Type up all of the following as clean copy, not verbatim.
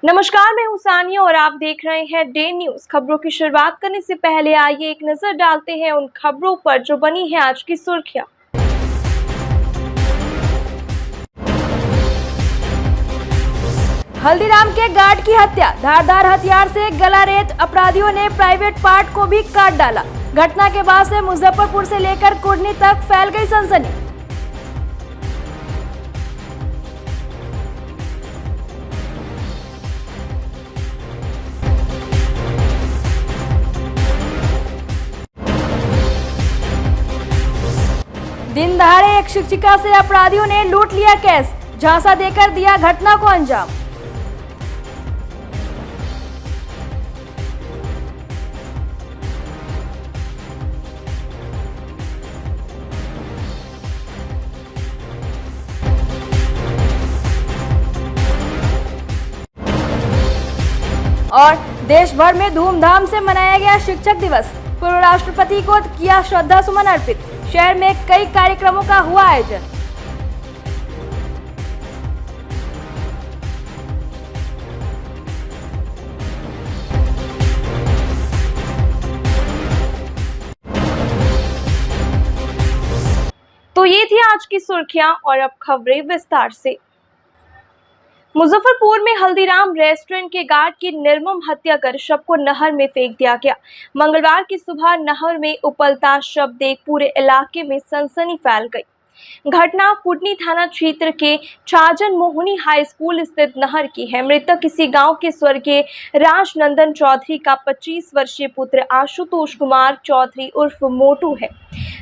नमस्कार, मैं हूं सानिया और आप देख रहे हैं डे न्यूज। खबरों की शुरुआत करने से पहले आइए एक नजर डालते हैं उन खबरों पर जो बनी है आज की सुर्खियां। हल्दीराम के गार्ड की हत्या, धारदार हथियार से गला रेत अपराधियों ने प्राइवेट पार्ट को भी काट डाला। घटना के बाद से मुजफ्फरपुर से लेकर कुर्नी तक फैल गई सनसनी। दिन दहाड़े एक शिक्षिका से अपराधियों ने लूट लिया कैश, झांसा देकर दिया घटना को अंजाम। और देश भर में धूमधाम से मनाया गया शिक्षक दिवस। पूर्व राष्ट्रपति को किया श्रद्धा सुमन अर्पित। शहर में कई कार्यक्रमों का हुआ आयोजन। तो ये थी आज की सुर्खियां और अब खबरें विस्तार से। मुजफ्फरपुर में हल्दीराम रेस्टोरेंट के गार्ड की निर्मम हत्या कर शव को नहर में फेंक दिया गया। मंगलवार की सुबह नहर में उबलता शव देख पूरे इलाके में सनसनी फैल गई। घटना कुटनी थाना क्षेत्र के छाजन मोहनी हाई स्कूल स्थित नहर की है। मृतक किसी गांव के स्वर्गीय राजनंदन चौधरी का 25 वर्षीय पुत्र आशुतोष कुमार चौधरी उर्फ मोटू है।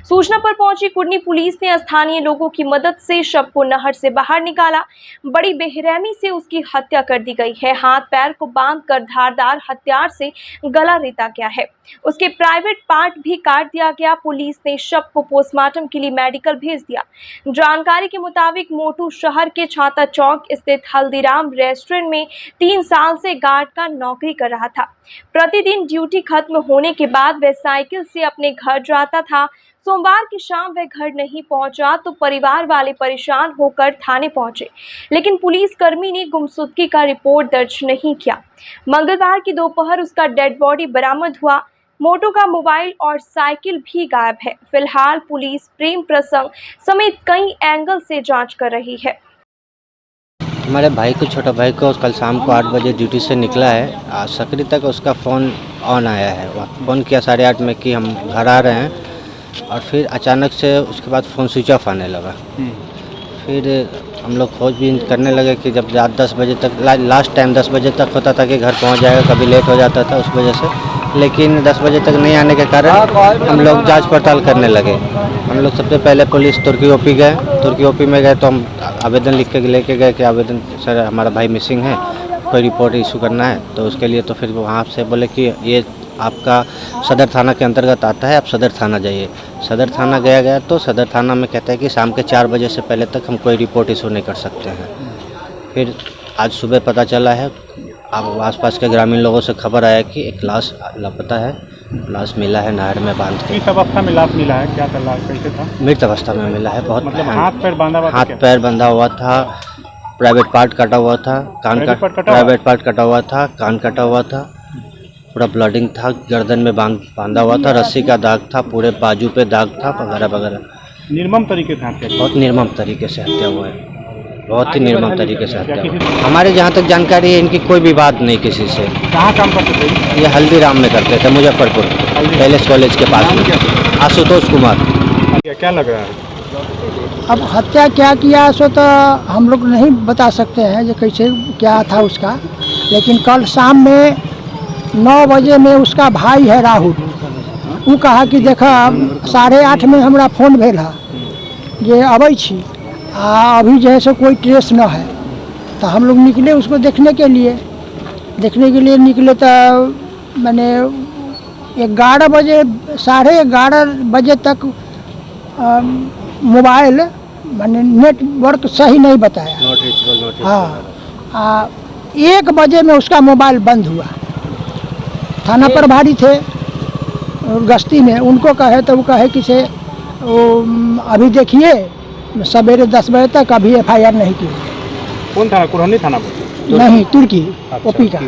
सूचना पर पहुंची कुटनी पुलिस ने स्थानीय लोगों की मदद से शव को नहर से बाहर निकाला। बड़ी बेरहमी से उसकी हत्या कर दी गई है। हाथ पैर को बांधकर धारदार हथियार से गला रेता गया है। उसके प्राइवेट पार्ट भी काट दिया गया। पुलिस ने शव को पोस्टमार्टम के लिए मेडिकल भेज दिया। जानकारी के मुताबिक मोटू शहर के छाता चौक स्थित हल्दीराम रेस्टोरेंट में 3 साल से गार्ड का नौकरी कर रहा था। प्रतिदिन ड्यूटी खत्म होने के बाद वह साइकिल से अपने घर जाता था। सोमवार की शाम वह घर नहीं पहुंचा तो परिवार वाले परेशान होकर थाने पहुंचे, लेकिन पुलिसकर्मी ने गुमशुदगी का रिपोर्ट दर्ज नहीं किया। मंगलवार की दोपहर उसका डेड बॉडी बरामद हुआ। मोटू का मोबाइल और साइकिल भी गायब है। फिलहाल पुलिस प्रेम प्रसंग समेत कई एंगल से जांच कर रही है। हमारे भाई को, छोटा भाई को कल शाम को 8 बजे ड्यूटी से निकला है। आज सकरी तक उसका फ़ोन ऑन आया है। फ़ोन किया 8:30 में कि हम घर आ रहे हैं, और फिर अचानक से उसके बाद फ़ोन स्विच ऑफ आने लगा। फिर हम लोग खोजबीन करने लगे कि जब रात 10 बजे तक, लास्ट टाइम 10 बजे तक होता था कि घर पहुंच जाएगा, कभी लेट हो जाता था उस वजह से। लेकिन 10 बजे तक नहीं आने के कारण हम लोग जांच पड़ताल करने लगे। हम लोग सबसे पहले पुलिस तुर्की ओपी गए। तुर्की ओपी में गए तो हम आवेदन लिख के लेके गए कि आवेदन सर हमारा भाई मिसिंग है, कोई रिपोर्ट इशू करना है। तो उसके लिए तो फिर वहाँ से बोले कि ये आपका सदर थाना के अंतर्गत आता है, आप सदर थाना जाइए। सदर थाना गया तो सदर थाना में कहता है कि शाम के 4 बजे से पहले तक हम कोई रिपोर्ट इशू नहीं कर सकते हैं। फिर आज सुबह पता चला है, अब आसपास के ग्रामीण लोगों से खबर आया कि एक लाश लापता है। लाश मिला है नहर में बांध के। किस अवस्था में लाश मिला है? क्या था, कैसे था? मृत अवस्था में मिला है। बहुत मतलब हाथ पैर बांधा हुआ था? हाथ पैर बंधा हुआ था, प्राइवेट पार्ट कटा हुआ था, प्राइवेट पार्ट कटा हुआ था, कान कटा हुआ था, पूरा ब्लडिंग था, गर्दन में बांधा हुआ था, रस्सी का दाग था, पूरे बाजू पे दाग था वगैरह वगैरह। निर्मम तरीके से हत्या? बहुत निर्मम तरीके से हत्या हुआ है। बहुत ही निर्मम तरीके से हत्या हुआ है। हमारे जहाँ तक जानकारी है इनकी कोई विवाद नहीं किसी से। कहाँ काम करते थे? ये हल्दीराम में करते थे, मुजफ्फरपुर पैलेस कॉलेज के पास में। आशुतोष कुमार। क्या लग रहा है? अब हत्या क्या किया सो तो हम लोग नहीं बता सकते हैं जो कैसे क्या था उसका। लेकिन कल शाम में 9 बजे में उसका भाई है राहुल, वो कहा कि देखा 8:30 में हमरा फोन भेल है जे अबै छी, अभी जो है सो कोई ट्रेस न है। तो हम लोग निकले उसको देखने के लिए निकले तो मैंने 11 बजे 11:30 बजे तक मोबाइल मैंने नेटवर्क सही नहीं बताया। हाँ, 1 बजे में उसका मोबाइल बंद हुआ। थाना प्रभारी थे गश्ती में, उनको कहे तो वो कहे कि से अभी देखिए सवेरे 10 बजे तक अभी FIR नहीं की। कौन थाना, कुरहनी थाना पर? नहीं, तुर्की ओपी का।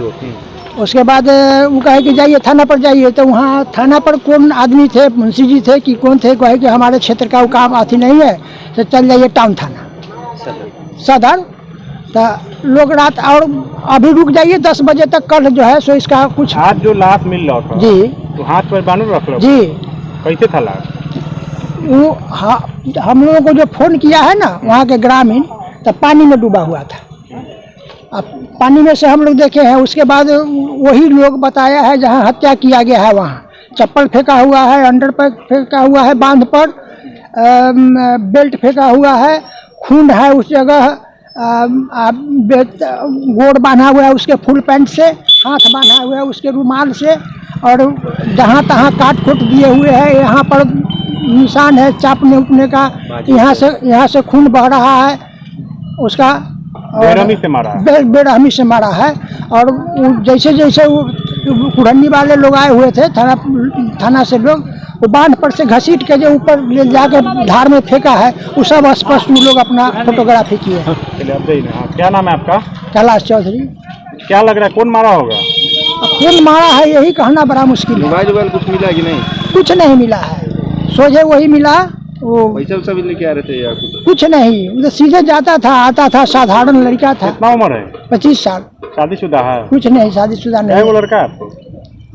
उसके बाद वो कहे कि जाइए थाना पर जाइए, तो वहाँ थाना पर कौन आदमी थे, मुंशी जी थे कि कौन थे, कहे कि हमारे क्षेत्र का वो काम आती नहीं है, तो चल जाइए टाउन थाना सदर। तो लोग रात और अभी रुक जाइए 10 बजे तक, कल जो है सो इसका कुछ। आज जो लाश मिल रहा था जी, तो हाथ पर बांध रख लो जी, कैसे था लाश? वो हम लोगों को जो फोन किया है ना वहाँ के ग्रामीण, तो पानी में डूबा हुआ था। अब पानी में से हम लोग देखे हैं, उसके बाद वही लोग बताया है जहाँ हत्या किया गया है वहाँ चप्पल फेंका हुआ है, अंडर पैर फेंका हुआ है बांध पर, बेल्ट फेंका हुआ है, खून है उस जगह, गोड़ बांधा हुआ है उसके फुल पैंट से, हाथ बांधा हुआ है उसके रुमाल से, और जहाँ तहाँ काट खोट दिए हुए हैं। यहाँ पर निशान है चापने उपने का, यहाँ से खून बह रहा है उसका, बेरहमी से मारा है। बेरहमी से मारा है। और जैसे जैसे वो कुरहनी वाले लोग आए हुए थे, थाना से लोग, वो बांध पर से घसीट के जो ऊपर ले जाके धार में फेंका है, वो सब स्पष्ट वो लोग अपना फोटोग्राफी किए हैं। क्या नाम है आपका? कैलाश चौधरी। क्या लग रहा है कौन मारा होगा? अब कौन मारा है यही कहना बड़ा मुश्किल है। मोबाइल कुछ मिला कि नहीं? कुछ नहीं मिला है, सोझे वही मिला। वो पैसा भी लेके आ रहे थे या कुछ नहीं, वो तो सीधे जाता था आता था, साधारण लड़का था। कितना उम्र है? 25 साल। शादीशुदा है? कुछ नहीं, शादीशुदा नहीं। वो लड़का है आपको?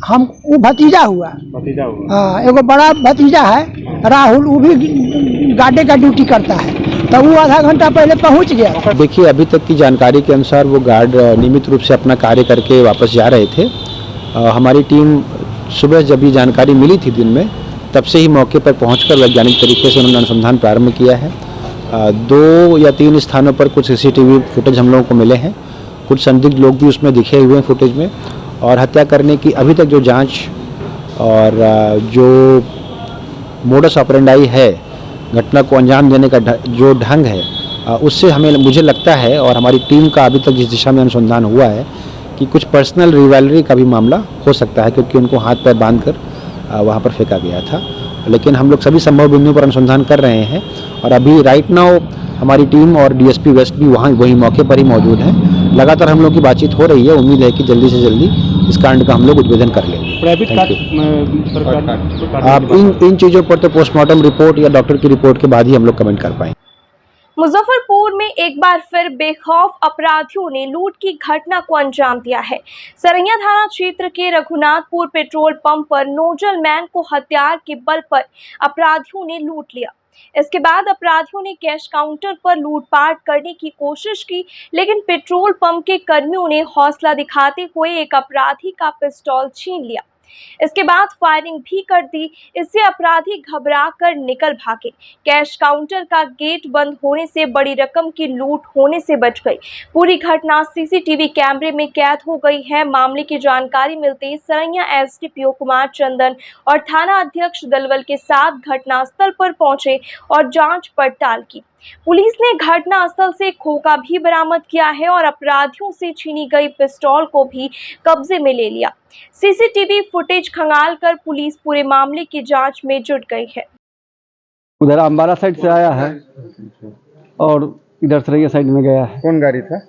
हम वो भतीजा हुआ। भतीजा हुआ? हाँ, एगो बड़ा भतीजा है राहुल, वो भी गार्डे का ड्यूटी करता है, तो वो आधा घंटा पहले पहुंच गया। देखिए, अभी तक की जानकारी के अनुसार वो गार्ड नियमित रूप से अपना कार्य करके वापस जा रहे थे। हमारी टीम सुबह जब ये जानकारी मिली थी दिन में, तब से ही मौके पर पहुंचकर वैज्ञानिक तरीके से उन्होंने अनुसंधान प्रारंभ किया है। 2 या 3 स्थानों पर कुछ CCTV फुटेज हम लोगों को मिले हैं, कुछ संदिग्ध लोग भी उसमें दिखे हुए हैं फुटेज में। और हत्या करने की अभी तक जो जांच और जो मोडस ऑपरेंडाई है, घटना को अंजाम देने का जो ढंग है, उससे मुझे लगता है और हमारी टीम का अभी तक जिस दिशा में अनुसंधान हुआ है कि कुछ पर्सनल रिवैलरी का भी मामला हो सकता है, क्योंकि उनको हाथ पैर बांध कर वहाँ पर फेंका गया था। लेकिन हम लोग सभी संभव बिंदुओं पर अनुसंधान कर रहे हैं और अभी राइट नाउ हमारी टीम और DSP वेस्ट भी वही मौके पर ही मौजूद है। लगातार हम लोग की बातचीत हो रही है, उम्मीद है कि जल्दी से जल्दी इस कांड का हम लोग उद्भेदन कर लेंगे। आप इन चीज़ों पर तो पोस्टमार्टम रिपोर्ट या डॉक्टर की रिपोर्ट के बाद ही हम लोग कमेंट कर पाएंगे। मुजफ्फरपुर में एक बार फिर बेखौफ अपराधियों ने लूट की घटना को अंजाम दिया है। सरैया थाना क्षेत्र के रघुनाथपुर पेट्रोल पंप पर नोजल मैन को हथियार के बल पर अपराधियों ने लूट लिया। इसके बाद अपराधियों ने कैश काउंटर पर लूटपाट करने की कोशिश की, लेकिन पेट्रोल पंप के कर्मियों ने हौसला दिखाते हुए एक अपराधी का पिस्तौल छीन लिया। इसके बाद फायरिंग भी कर दी। इससे अपराधी घबरा कर निकल भागे। कैश काउंटर का गेट बंद होने से बड़ी रकम की लूट होने से बच गई। पूरी घटना CCTV कैमरे में कैद हो गई है। मामले की जानकारी मिलते ही सरैया SDPO कुमार चंदन और थाना अध्यक्ष दलवल के साथ घटनास्थल पर पहुंचे और जांच पड़ताल की। पुलिस ने घटनास्थल से खोखा भी बरामद किया है और अपराधियों से छीनी गई पिस्तौल को भी कब्जे में ले लिया। CCTV फुटेज खंगालकर पुलिस पूरे मामले की जांच में जुट गई है। उधर अम्बाला साइड से आया है और इधर सरैया साइड में गया है। कौन गाड़ी था?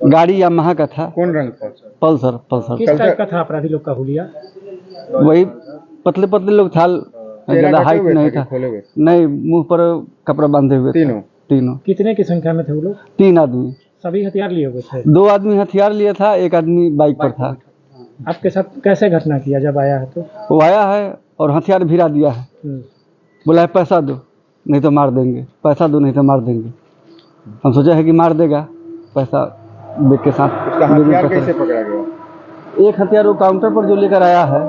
गाड़ी यामाहा का था। कौन रंग था? पल्सर। किस टाइप का था अपराधी लोग का हुलिया? वही पतले पतले लोग था, ज्यादा हाइट नहीं था। नहीं, मुंह पर कपड़ा बांधे हुए तीनों। कितने की संख्या में थे वो लोग? 3 आदमी। सभी हथियार लिए हुए थे? 2 आदमी हथियार लिए था, 1 आदमी बाइक पर था। आपके साथ कैसे घटना किया जब आया है? तो वो आया है और हथियार भिरा दिया है, बोला है पैसा दो नहीं तो मार देंगे, पैसा दो नहीं तो मार देंगे। हम सोचा है कि मार देगा, पैसा बेट के साथ। उसका हथियार कैसे पकड़ा गया? एक हथियार वो काउंटर पर जो लेकर आया है,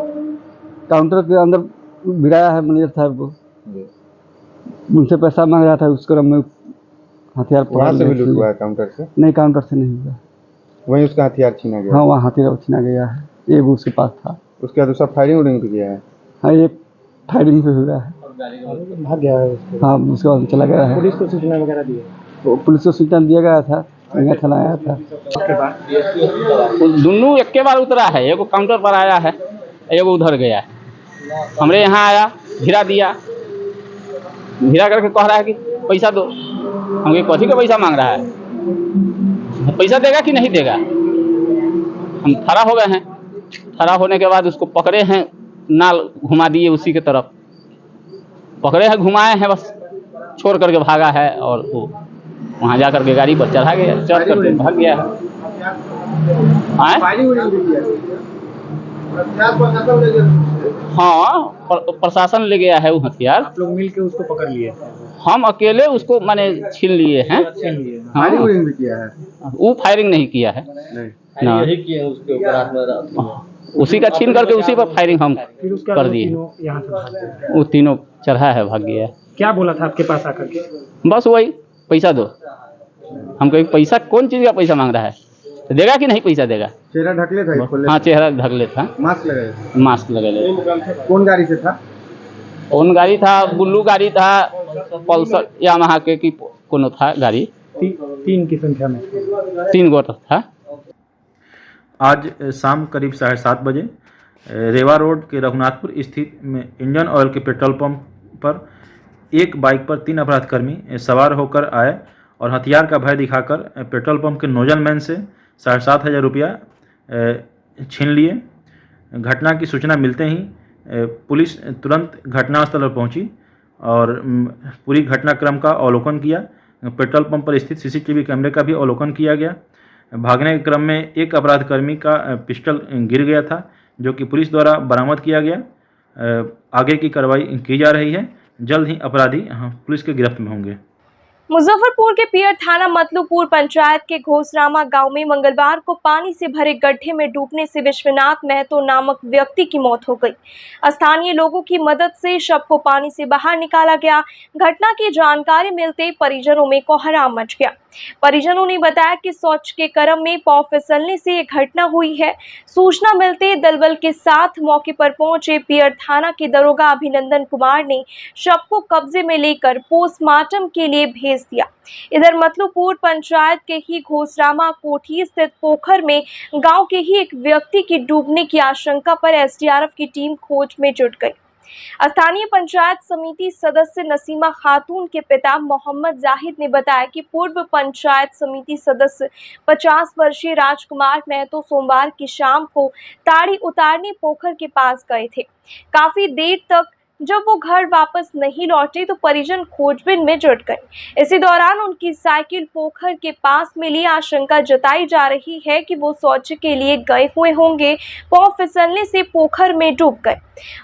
काउंटर के अंदर भिराया है मैनेजर साहब को, उनसे पैसा मांग रहा था, उस क्रम में हथियार वहाँ से भी लूट हुआ है? काउंटर से नहीं, काउंटर से नहीं हुआ, वहीं उसका हथियार छीना गया? हाँ, वहाँ हथियार छीना गया है, एक उसके पास था। उसके बाद उसका फायरिंग भी किया है? हाँ, एक फायरिंग पे हुआ है, भाग गया है उसको। हाँ, उसके बाद चला गया है। पुलिस को सूचना वगैरह दी? पुलिस को सूचना दिया गया था, यहाँ थाना आया था। दोनों एक के बार उतरा है, एगो काउंटर पर आया है, एगो उधर गया है। हमरे यहाँ आया, भिरा दिया, भिरा करके कह रहा है कि पैसा दो। हम कथी का पैसा मांग रहा है? पैसा देगा कि नहीं देगा। हम खड़ा हो गए हैं, खड़ा होने के बाद उसको पकड़े हैं, नाल घुमा दिए उसी के तरफ, पकड़े हैं घुमाए हैं, बस छोड़ करके भागा है। और वो वहाँ जा करके गाड़ी पर चढ़ा गया, चढ़ करके भाग गया है। हाँ, प्रशासन ले गया है वो हथियार। आप लोग मिल के उसको पकड़ लिए? हम अकेले उसको माने छीन लिए हैं। फायरिंग भी किया है? वो फायरिंग नहीं किया है ना, यही किए उसके ऊपर उसी का छीन करके उसी पर फायरिंग हम फिर उसका कर दिए। यहाँ से भाग गए। वो तीनों चढ़ा है, भाग गया है। क्या बोला था आपके पास आकर के? बस वही पैसा दो। हम कहीं पैसा, कौन चीज का पैसा मांग रहा है, तो देगा कि नहीं पैसा देगा। चेहरा ढकले था? हाँ, चेहरा ढकले था, मास्क लगाए? मास्क लगे। कौन गाड़ी से था? कौन गाड़ी था? बुल्लू गाड़ी था, पल्सर यामाहा के की कोनो था गाड़ी। 3 की संख्या में 3 गोट था। आज शाम करीब 7:30 बजे रेवा रोड के रघुनाथपुर स्थित में इंडियन ऑयल के पेट्रोल पंप पर एक बाइक पर 3 अपराधकर्मी सवार होकर आए और हथियार का भय दिखाकर पेट्रोल पंप के नोजल मैन से 7,500 रुपया छीन लिए। घटना की सूचना मिलते ही पुलिस तुरंत घटनास्थल पर पहुंची और पूरी घटनाक्रम का अवलोकन किया। पेट्रोल पंप पर स्थित सीसीटीवी कैमरे का भी अवलोकन किया गया। भागने के क्रम में एक अपराधकर्मी का पिस्टल गिर गया था, जो कि पुलिस द्वारा बरामद किया गया। आगे की कार्रवाई की जा रही है। जल्द ही अपराधी पुलिस के गिरफ्त में होंगे। मुजफ्फरपुर के पियर थाना मतलूपुर पंचायत के घोसरामा गांव में मंगलवार को पानी से भरे गड्ढे में डूबने से विश्वनाथ महतो नामक व्यक्ति की मौत हो गई। स्थानीय लोगों की मदद से शव को पानी से बाहर निकाला गया। घटना की जानकारी मिलते परिजनों में कोहराम मच गया। परिजनों ने बताया कि शौच के क्रम में पांव फिसलने से ये घटना हुई है। सूचना मिलते दलबल के साथ मौके पर पहुंचे पियर थाना के दरोगा अभिनंदन कुमार ने शव को कब्जे में लेकर पोस्टमार्टम के लिए भेज दिया। इधर मतलूपुर पंचायत के ही घोसरामा कोठी स्थित पोखर में गांव के ही एक व्यक्ति की डूबने की आशंका पर एसडीआरएफ की टीम खोज में जुट गई। स्थानीय पंचायत समिति सदस्य नसीमा खातून के पिता मोहम्मद जाहिद ने बताया कि पूर्व पंचायत समिति सदस्य 50 वर्षीय राजकुमार महतो सोमवार की शाम को ताड़ी उतारने पोखर के पास गए थे। काफी देर तक जब वो घर वापस नहीं लौटे तो परिजन खोजबीन में जुट गए। इसी दौरान उनकी साइकिल पोखर के पास मिली। आशंका जताई जा रही है कि वो शौच के लिए गए हुए होंगे, पांव फिसलने से पोखर में डूब गए।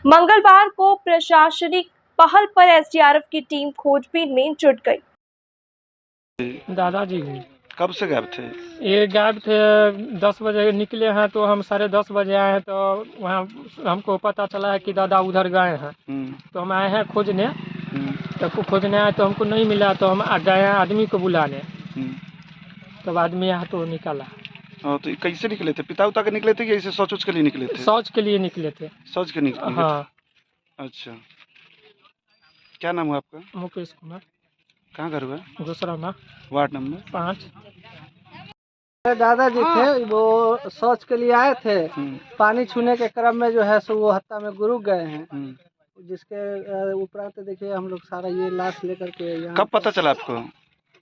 मंगलवार को प्रशासनिक पहल पर एसडीआरएफ की टीम खोजबीन में जुट गई। दादाजी कब से गायब थे? ये गायब थे 10 बजे निकले हैं, तो हम 10:30 बजे आए हैं, तो वहाँ हमको पता चला है कि दादा उधर गए हैं। तो हम आए हैं खोजने। तो खोजने आए तो हमको नहीं मिला, तो हम गए हैं आदमी को बुलाने। तब आदमी यहाँ तो निकाला। तो कैसे निकले थे? पिता उता के निकले थे कि ऐसे शौच के लिए निकले थे? शौच के लिए निकले थे। शौच के निकले? हाँ। अच्छा, क्या नाम है आपका? मुकेश कुमार। कहाँ घर हुआ? Ghosrama, ward number 5। दादाजी थे, वो शौच के लिए आए थे। पानी छूने के क्रम में जो है सो वो हत्ता में गुरुक गए हैं, जिसके उपरांत देखिए हम लोग सारा ये लाश लेकर के। कब पता चला आपको?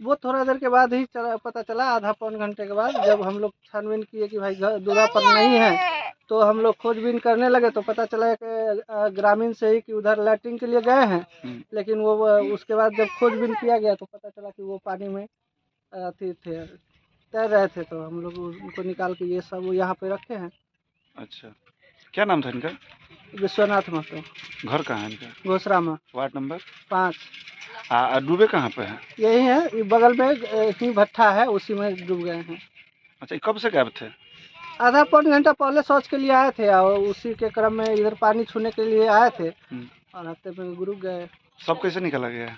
वो थोड़ा देर के बाद ही पता चला, आधा पौन घंटे के बाद। जब हम लोग छानबीन किए कि भाई दूल्हा पर नहीं है, तो हम लोग खोजबीन करने लगे तो पता चला कि ग्रामीण से ही कि उधर लैट्रिन के लिए गए हैं। लेकिन वो उसके बाद जब खोजबीन किया गया तो पता चला कि वो पानी में तैर रहे थे। तो हम लोग उनको निकाल के ये सब यहाँ पे रखे हैं। अच्छा, क्या नाम था इनका? विश्वनाथ महतो। घर कहाँ है इनका? Ghosrama, ward number 5। डूबे कहाँ पे है? यही है, बगल में ही भट्ठा है, उसी में डूब गए हैं। अच्छा, कब से गायब थे? आधा पौन घंटा पहले शौच के लिए आए थे और उसी के क्रम में इधर पानी छूने के लिए आए थे और हत्ते में गुरुक गए। सब कैसे निकाला गया है?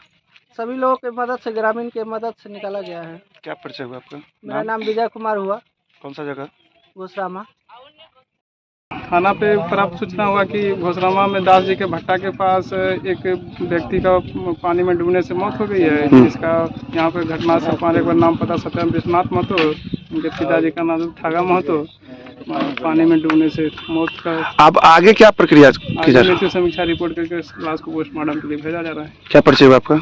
सभी लोगों की मदद से, ग्रामीण की मदद से निकाला गया है। क्या परिचय हुआ आपका? मेरा नाम विजय कुमार हुआ। कौन सा जगह? घोसरामा। थाना पे प्राप्त सूचना हुआ कि घोसरामा में दास जी के भट्टा के पास एक व्यक्ति का पानी में डूबने से मौत हो गई है, जिसका यहाँ पे घटना से पाने का नाम पता सत्यम विश्वनाथ महतो, उनके पिताजी का नाम ठागा महतो, पानी में डूबने से मौत का। अब आगे क्या प्रक्रिया की जा रही है? समीक्षा रिपोर्ट करके लाश को पोस्टमार्टम के लिए भेजा जा रहा है। क्या परिचय हुआ आपका?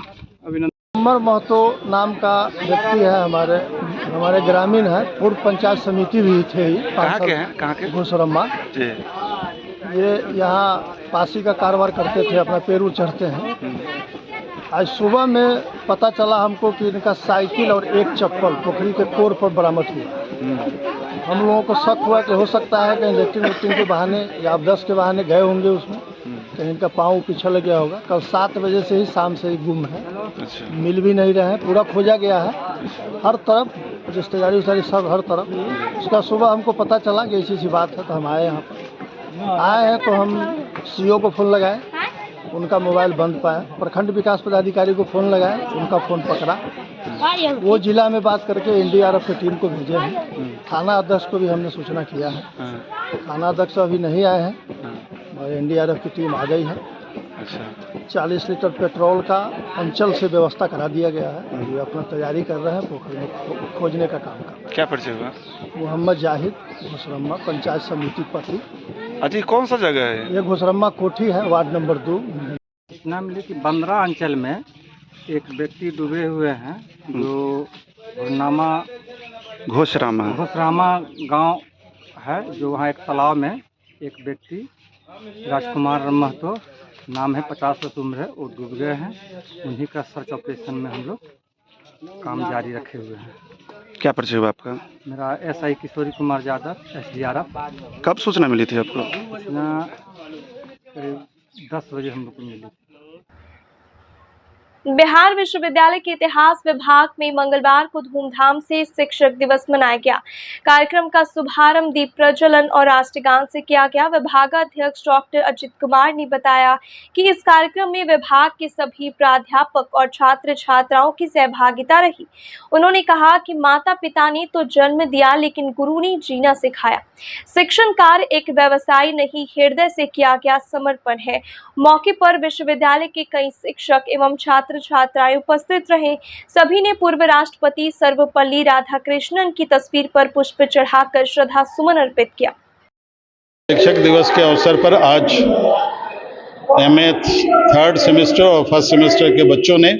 अभिनंदन महतो नाम का व्यक्ति है हमारे हमारे ग्रामीण है, पूर्व पंचायत समिति भी थे। कहाँ के हैं? कहाँ के? घोसरम्मा। जी। ये यहाँ पासी का कारोबार करते थे, अपना पेरू चढ़ते हैं। आज सुबह में पता चला हमको कि इनका साइकिल और एक चप्पल पोखरी के कोर पर बरामद हुआ। हम लोगों को शक हुआ कि हो सकता है कहीं लेट्रिन वेट्रिन के बहाने या अबदस के बहाने गए होंगे, उसमें कहीं इनका पाँव पिछल गया होगा। कल 7 बजे से ही शाम से ही गुम है। अच्छा। मिल भी नहीं रहे हैं, पूरा खोजा गया है हर तरफ, रिश्तेदारी उश्तेदारी सब हर तरफ। उसका सुबह हमको पता चला कि ऐसी बात है, तो हम आए यहाँ पर। आए हैं तो हम CO को फ़ोन लगाए, उनका मोबाइल बंद पाया। प्रखंड विकास पदाधिकारी को फ़ोन लगाया, उनका फ़ोन पकड़ा। वो जिला में बात करके NDRF की टीम को भेजे हैं। थाना अध्यक्ष को भी हमने सूचना किया है। थाना अध्यक्ष अभी नहीं आए हैं और NDRF की टीम आ गई है। 40 लीटर पेट्रोल का अंचल से व्यवस्था करा दिया गया है। ये अपना तैयारी कर रहे हैं पोखर में खोजने का काम कर। क्या परिचय हुआ? मोहम्मद जाहिद, घोसरम्मा पंचायत समिति पति। अजी कौन सा जगह है? ये घोसरम्मा कोठी है, वार्ड नंबर 2। सूचना मिली कि बंदरा अंचल में एक व्यक्ति डूबे हुए हैं, जो घोसरामा गांव है, जो वहाँ एक तालाब में एक व्यक्ति राजकुमार महतो नाम है, 50 वर्ष उम्र है, वो डूब गए हैं। उन्हीं का सर्च ऑपरेशन में हम लोग काम जारी रखे हुए हैं। क्या परिचय हुआ आपका? मेरा SI किशोरी कुमार यादव, SDRF। कब सूचना मिली थी आपको? सूचना करीब 10 बजे हम लोग को मिली। बिहार विश्वविद्यालय के इतिहास विभाग में मंगलवार को धूमधाम से शिक्षक दिवस मनाया गया। कार्यक्रम का शुभारंभ दीप प्रज्वलन और राष्ट्रगान से किया गया। विभागाध्यक्ष डॉक्टर अजित कुमार ने बताया कि इस कार्यक्रम में विभाग के सभी प्राध्यापक और छात्र छात्राओं की सहभागिता रही। उन्होंने कहा कि माता पिता ने तो जन्म दिया, लेकिन गुरु ने जीना सिखाया। शिक्षण कार्य एक व्यवसाय नहीं, हृदय से किया गया समर्पण है। मौके पर विश्वविद्यालय के कई शिक्षक एवं छात्र छात्राएं उपस्थित रहे। सभी ने पूर्व राष्ट्रपति सर्वपल्ली राधाकृष्णन की तस्वीर पर पुष्प चढ़ाकर श्रद्धा सुमन अर्पित किया। शिक्षक दिवस के अवसर पर आज MA 3rd सेमेस्टर और 1st सेमेस्टर के बच्चों ने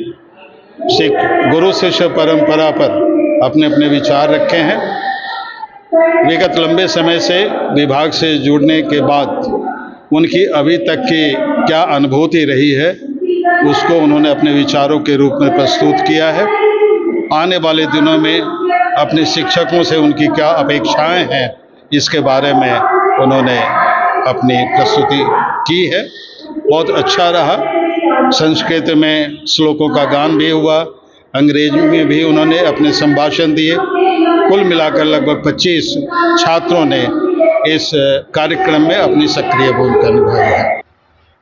गुरु शिष्य परंपरा पर अपने अपने विचार रखे हैं। विगत लंबे समय से विभाग से जुड़ने के बाद उनकी अभी तक की क्या अनुभूति रही है, उसको उन्होंने अपने विचारों के रूप में प्रस्तुत किया है। आने वाले दिनों में अपने शिक्षकों से उनकी क्या अपेक्षाएं हैं, इसके बारे में उन्होंने अपनी प्रस्तुति की है। बहुत अच्छा रहा। संस्कृत में श्लोकों का गान भी हुआ, अंग्रेजी में भी उन्होंने अपने संभाषण दिए। कुल मिलाकर लगभग 25 छात्रों ने इस कार्यक्रम में अपनी सक्रिय भूमिका निभाई है।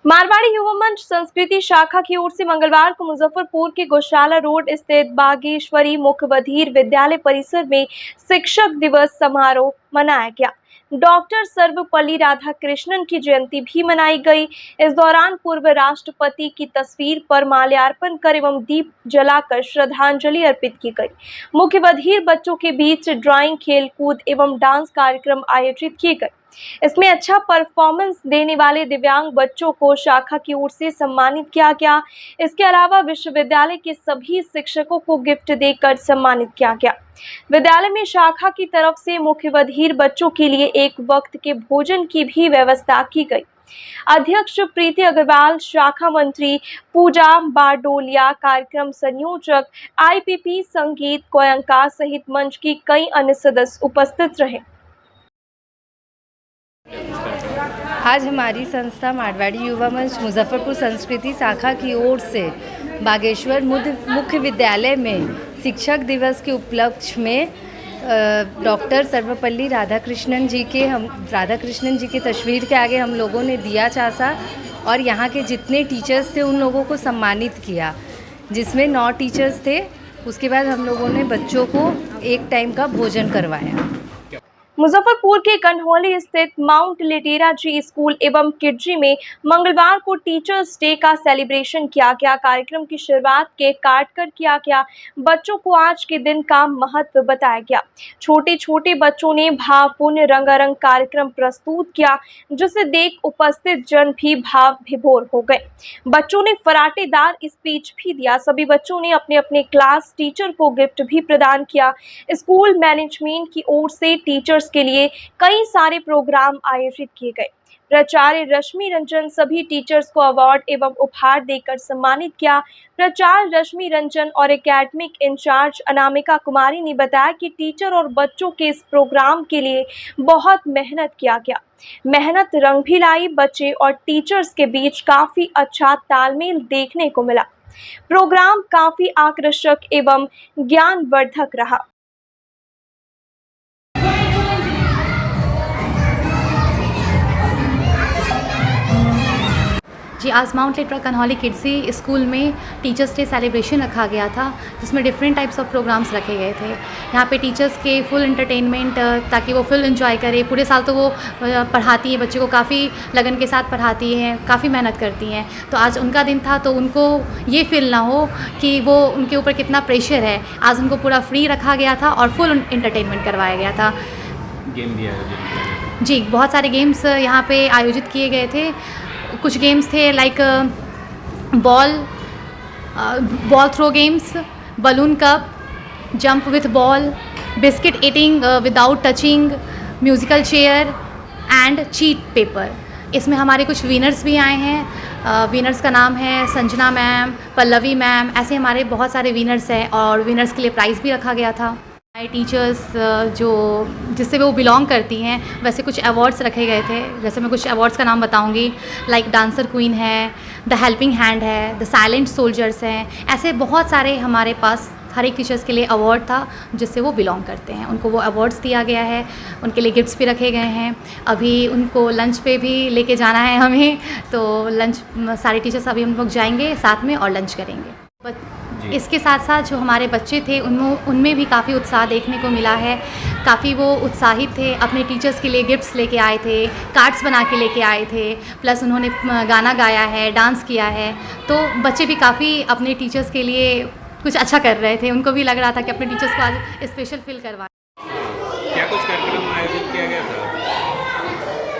मारवाड़ी युवा मंच संस्कृति शाखा की ओर से मंगलवार को मुजफ्फरपुर के गौशाला रोड स्थित बागेश्वरी मुख्य बधिर विद्यालय परिसर में शिक्षक दिवस समारोह मनाया गया। डॉक्टर सर्वपल्ली राधाकृष्णन की जयंती भी मनाई गई। इस दौरान पूर्व राष्ट्रपति की तस्वीर पर माल्यार्पण कर एवं दीप जलाकर श्रद्धांजलि अर्पित की गई। मुख्य बधिर बच्चों के बीच ड्राइंग, खेलकूद एवं डांस कार्यक्रम आयोजित किए गए। इसमें अच्छा परफॉर्मेंस देने वाले दिव्यांग बच्चों को शाखा की ओर से सम्मानित किया गया। इसके अलावा विश्वविद्यालय के सभी शिक्षकों को गिफ्ट देकर सम्मानित किया गया। विद्यालय में शाखा की तरफ से मुख्य बधिर बच्चों के लिए एक वक्त के भोजन की भी व्यवस्था की गई। अध्यक्ष प्रीति अग्रवाल, शाखा मंत्री पूजा बारडोलिया, कार्यक्रम संयोजक IPP संगीत कोयंका सहित मंच की कई अन्य सदस्य उपस्थित रहे। आज हमारी संस्था मारवाड़ी युवा मंच मुजफ्फरपुर संस्कृति शाखा की ओर से बागेश्वर मुख्य विद्यालय में शिक्षक दिवस के उपलक्ष्य में डॉक्टर सर्वपल्ली राधाकृष्णन जी की तस्वीर के आगे हम लोगों ने दिया चासा और यहाँ के जितने टीचर्स थे उन लोगों को सम्मानित किया, जिसमें 9 टीचर्स थे। उसके बाद हम लोगों ने बच्चों को एक टाइम का भोजन करवाया। मुजफ्फरपुर के कन्हौली स्थित माउंट लिटेरा जी स्कूल एवं किडजी में मंगलवार को टीचर्स डे का सेलिब्रेशन किया गया। कार्यक्रम की शुरुआत केक काटकर किया गया। बच्चों को आज के दिन का महत्व बताया गया। छोटे छोटे बच्चों ने भावपूर्ण रंगारंग कार्यक्रम प्रस्तुत किया, जिसे देख उपस्थित जन भी भाव विभोर हो गए। बच्चों ने फराटेदार स्पीच भी दिया। सभी बच्चों ने अपने अपने क्लास टीचर को गिफ्ट भी प्रदान किया। स्कूल मैनेजमेंट की ओर से टीचर्स के लिए कई सारे प्रोग्राम आयोजित किए गए। प्राचार्य रश्मि रंजन सभी टीचर्स को अवार्ड एवं उपहार देकर सम्मानित किया। प्राचार्य रश्मि रंजन और एकेडमिक इंचार्ज अनामिका कुमारी ने बताया कि टीचर और बच्चों के इस प्रोग्राम के लिए बहुत मेहनत किया गया। मेहनत रंग भी लाई। बच्चे और टीचर्स के बीच काफी अच्छा तालमेल देखने को मिला। प्रोग्राम काफी आकर्षक एवं ज्ञानवर्धक रहा। जी, आज माउंट लिटेरा कन्हौली किड्सी स्कूल में टीचर्स डे सेलिब्रेशन रखा गया था, जिसमें डिफरेंट टाइप्स ऑफ प्रोग्राम्स रखे गए थे। यहाँ पे टीचर्स के फुल एंटरटेनमेंट, ताकि वो फुल एंजॉय करें। पूरे साल तो वो पढ़ाती हैं, बच्चे को काफ़ी लगन के साथ पढ़ाती हैं, काफ़ी मेहनत करती हैं। तो आज उनका दिन था, तो उनको ये फील ना हो कि वो उनके ऊपर कितना प्रेशर है। आज उनको पूरा फ्री रखा गया था और फुल एंटरटेनमेंट करवाया गया था। गेम भी आयोजित जी, बहुत सारे गेम्स यहाँ पे आयोजित किए गए थे। कुछ गेम्स थे like ball throw games, balloon cup, jump with ball, biscuit eating without touching, musical chair and cheat paper. इसमें हमारे कुछ विनर्स भी आए हैं। विनर्स का नाम है संजना मैम, पल्लवी मैम, ऐसे हमारे बहुत सारे विनर्स हैं और विनर्स के लिए प्राइज़ भी रखा गया था। हमारे टीचर्स जो जिससे वो बिलोंग करती हैं, वैसे कुछ अवार्ड्स रखे गए थे। जैसे मैं कुछ अवार्ड्स का नाम बताऊंगी, लाइक डांसर क्वीन है, द हेल्पिंग हैंड है, द साइलेंट सोल्जर्स हैं। ऐसे बहुत सारे हमारे पास हर एक टीचर्स के लिए अवार्ड था जिससे वो बिलोंग करते हैं। उनको वो अवार्ड्स दिया गया है, उनके लिए गिफ्ट्स भी रखे गए हैं। अभी उनको लंच पे भी लेके जाना है हमें, तो लंच सारे टीचर्स अभी हम लोग जाएंगे साथ में और लंच करेंगे। इसके साथ साथ जो हमारे बच्चे थे उनमें भी काफ़ी उत्साह देखने को मिला है। काफ़ी वो उत्साहित थे, अपने टीचर्स के लिए गिफ्ट्स लेके आए थे, कार्ड्स बना के लेके आए थे, प्लस उन्होंने गाना गाया है, डांस किया है। तो बच्चे भी काफ़ी अपने टीचर्स के लिए कुछ अच्छा कर रहे थे। उनको भी लग रहा था कि अपने टीचर्स को आज स्पेशल फील करवाएं। क्या कुछ कार्यक्रम आयोजित किया गया था?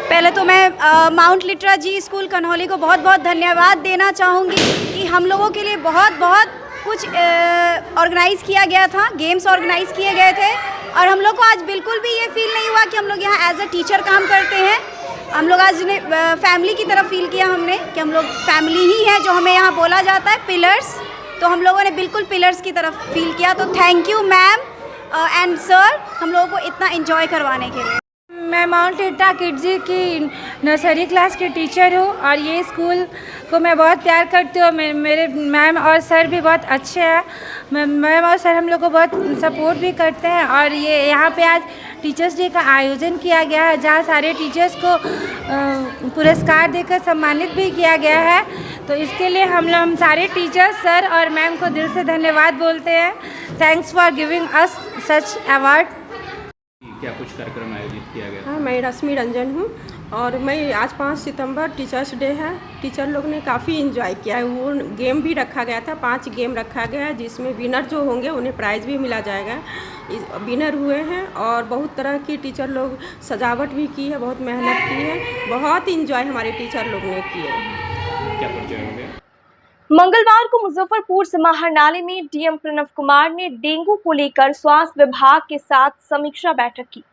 पहले तो मैं माउंट लिटेरा जी स्कूल कन्हौली को बहुत बहुत धन्यवाद देना चाहूँगी कि हम लोगों के लिए बहुत कुछ ऑर्गेनाइज़ किया गया था, गेम्स ऑर्गेनाइज़ किए गए थे और हम लोग को आज बिल्कुल भी ये फील नहीं हुआ कि हम लोग यहाँ एज अ टीचर काम करते हैं। हम लोग आज ने फैमिली की तरफ फील किया हमने कि हम लोग फैमिली ही है, जो हमें यहाँ बोला जाता है पिलर्स। तो हम लोगों ने बिल्कुल पिलर्स की तरफ फील किया। तो thank you ma'am and sir हम लोगों को इतना एंजॉय करवाने के लिए। मैं माउंट लिटेरा किड्जी की नर्सरी क्लास की टीचर हूँ और ये स्कूल को मैं बहुत प्यार करती हूँ। मेरे मैम और सर भी बहुत अच्छे हैं। मैम और सर हम लोग को बहुत सपोर्ट भी करते हैं और ये यहाँ पे आज टीचर्स डे का आयोजन किया गया है, जहाँ सारे टीचर्स को पुरस्कार देकर सम्मानित भी किया गया है। तो इसके लिए हम सारे टीचर्स, सर और मैम को दिल से धन्यवाद बोलते हैं। Thanks for giving us such award. क्या कुछ कार्यक्रम आयोजित किया गया? हाँ, मैं रश्मि रंजन हूँ और मैं आज 5 सितंबर टीचर्स डे है। टीचर लोग ने काफ़ी इन्जॉय किया है। वो गेम भी रखा गया था, 5 गेम रखा गया है, जिसमें विनर जो होंगे उन्हें प्राइज़ भी मिला जाएगा। विनर हुए हैं और बहुत तरह की टीचर लोग सजावट भी की है, बहुत मेहनत की है, बहुत इन्जॉय हमारे टीचर लोग ने की है। क्या परिचय हो गया? मंगलवार को मुजफ्फरपुर समाहरणालय में डीएम प्रणव कुमार ने डेंगू को लेकर स्वास्थ्य विभाग के साथ समीक्षा बैठक की।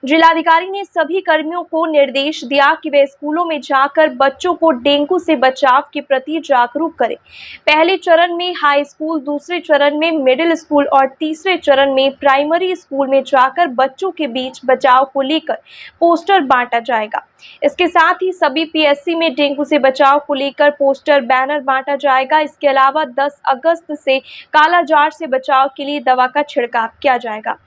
जिलाधिकारी ने सभी कर्मियों को निर्देश दिया कि वे स्कूलों में जाकर बच्चों को डेंगू से बचाव के प्रति जागरूक करें। पहले चरण में हाई स्कूल, दूसरे चरण में मिडिल स्कूल और तीसरे चरण में प्राइमरी स्कूल में जाकर बच्चों के बीच बचाव को लेकर पोस्टर बांटा जाएगा। इसके साथ ही सभी पीएससी में डेंगू से बचाव को लेकर पोस्टर, बैनर बांटा जाएगा। इसके अलावा 10 अगस्त से कालाजार से बचाव के लिए दवा का छिड़काव किया जाएगा।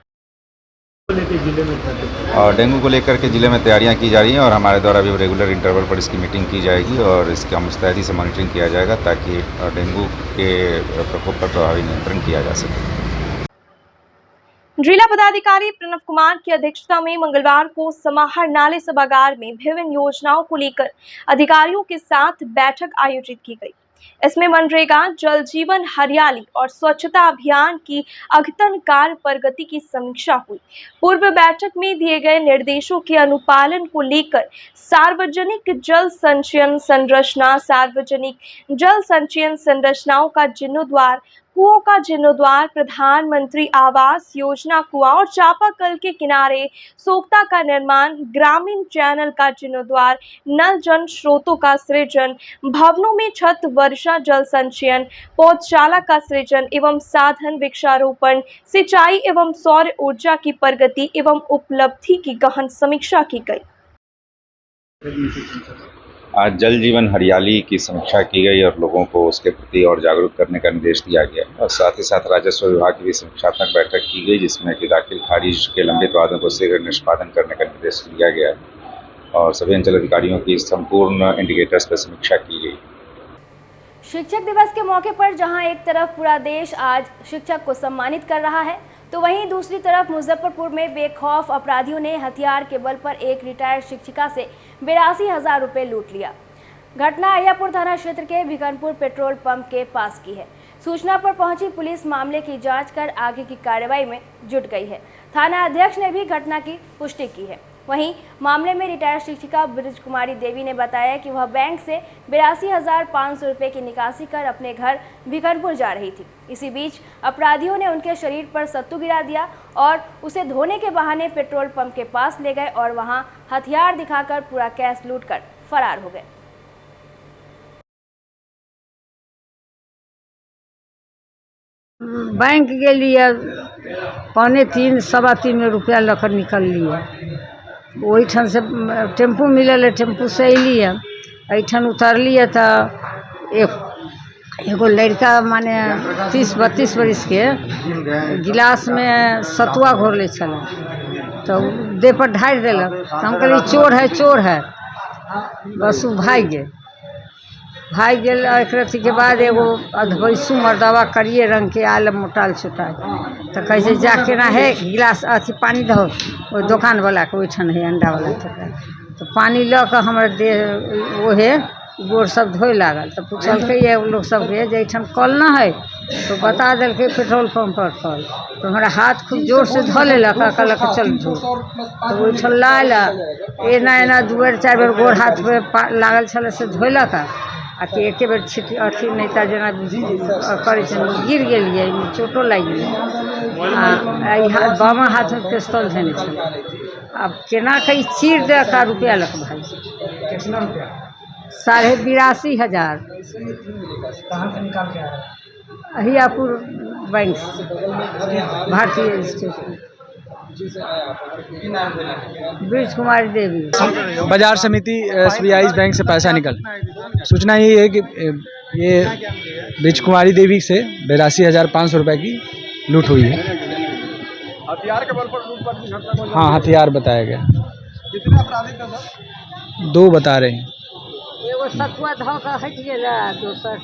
और डेंगू को लेकर के ज़िले में तैयारियां की जा रही हैं और हमारे द्वारा भी रेगुलर इंटरवल पर इसकी मीटिंग की जाएगी और इसका मुस्तैदी से मॉनिटरिंग किया जाएगा ताकि डेंगू के प्रकोप पर प्रभावी नियंत्रण किया जा सके। जिला पदाधिकारी प्रणव कुमार की अध्यक्षता में मंगलवार को समाहर नाले सभागार में विभिन्न योजनाओं को लेकर अधिकारियों के साथ बैठक आयोजित की गई। इसमें मनरेगा, जल जीवन हरियाली और स्वच्छता अभियान की अद्यतन कार्य प्रगति की समीक्षा हुई। पूर्व बैठक में दिए गए निर्देशों के अनुपालन को लेकर सार्वजनिक जल संचयन संरचना, सार्वजनिक जल संचयन संरचनाओं का जीर्णोद्धार, कुओं का जीर्णोद्धार, प्रधानमंत्री आवास योजना कुआं और चापाकल के किनारे सोख्ता का निर्माण, ग्रामीण चैनल का जीर्णोद्धार, नल जल स्रोतों का सृजन, भवनों में छत वर्षा जल संचयन, पौधशाला का सृजन एवं साधन वृक्षारोपण, सिंचाई एवं सौर ऊर्जा की प्रगति एवं उपलब्धि की गहन समीक्षा की गई। आज जल जीवन हरियाली की समीक्षा की गई और लोगों को उसके प्रति और जागरूक करने का निर्देश दिया गया और साथ ही साथ राजस्व विभाग की भी समीक्षात्मक बैठक की गई, जिसमें कि दाखिल खारिज के लंबित वादों को शीघ्र निष्पादन करने का निर्देश दिया गया और सभी अंचल अधिकारियों की संपूर्ण इंडिकेटर्स पर समीक्षा की गई। शिक्षक दिवस के मौके पर जहां एक तरफ पूरा देश आज शिक्षक को सम्मानित कर रहा है, तो वहीं दूसरी तरफ मुजफ्फरपुर में बेखौफ अपराधियों ने हथियार के बल पर एक रिटायर्ड शिक्षिका से 82,000 रुपये लूट लिया। घटना अहियापुर थाना क्षेत्र के भिकनपुर पेट्रोल पंप के पास की है। सूचना पर पहुंची पुलिस मामले की जांच कर आगे की कार्रवाई में जुट गई है। थाना अध्यक्ष ने भी घटना की पुष्टि की है। वहीं मामले में रिटायर्ड शिक्षिका ब्रिज कुमारी देवी ने बताया कि वह बैंक से 82,500 रुपये की निकासी कर अपने घर भिकनपुर जा रही थी। इसी बीच अपराधियों ने उनके शरीर पर सत्तू गिरा दिया और उसे धोने के बहाने पेट्रोल पंप के पास ले गए और वहां हथियार दिखाकर पूरा कैश लूटकर फरार हो गए। बैंक के लिए 2.25 सवा 3 रुपया लेकर निकल लिया। वही ठन से टेम्पू मिलल है, टेम्पू से अली है। अठन उतरलिए तो एगो लड़का माने 30-32 बरिस के गिलास में सतुआ घोरले चला, तो देह पर ढार दिलक। तो हम कहली चोर है, बस वो भाग गेल। एक रत्ती के बाद एगो अधवैसू मर्दवा करिए रंग के आल मोटाल छोटाल, तो कैसे जाके ना है गिलास अथी पानी दहो वो दुकान वाला के ओठन है अंडा वाला, तो पानी ल के हमारे देह ओहे गोर सब धोए लागल। तो पूछल ये लोग सबके जैठन कल न है, तो बता दिल के पेट्रोल पंप पर कल। तो हमारा हाथ खूब जोर से धो लेलक, कहलक चल धो। तो ओठन लाल एना 2-4 बेर गोर हाथ पे लागल छल से धोलक आ कि एक बेर छिट अथी नहीं था जना करे गिर गेलिए, चोटो लागि गेल। बामा हाथ में पिस्तौल धने छल। अब केना कहीं चीर दे का रुपया लक भाई 82,500। कहाँ से निकाल के आया? अहियापुर बैंक से, भारतीय स्टेट। ब्रिज कुमारी देवी, बाजार समिति SBI बैंक से पैसा निकल। सूचना ये है कि ये ब्रिज कुमारी देवी से 82,500 रुपये की लूट हुई है। हथियार के बल पर लूट? हाँ, हथियार बताया गया। कितने अपराधी थे सर? 2 बता रहे हैं। एगो सतुआ धो के हट गेला, दोसर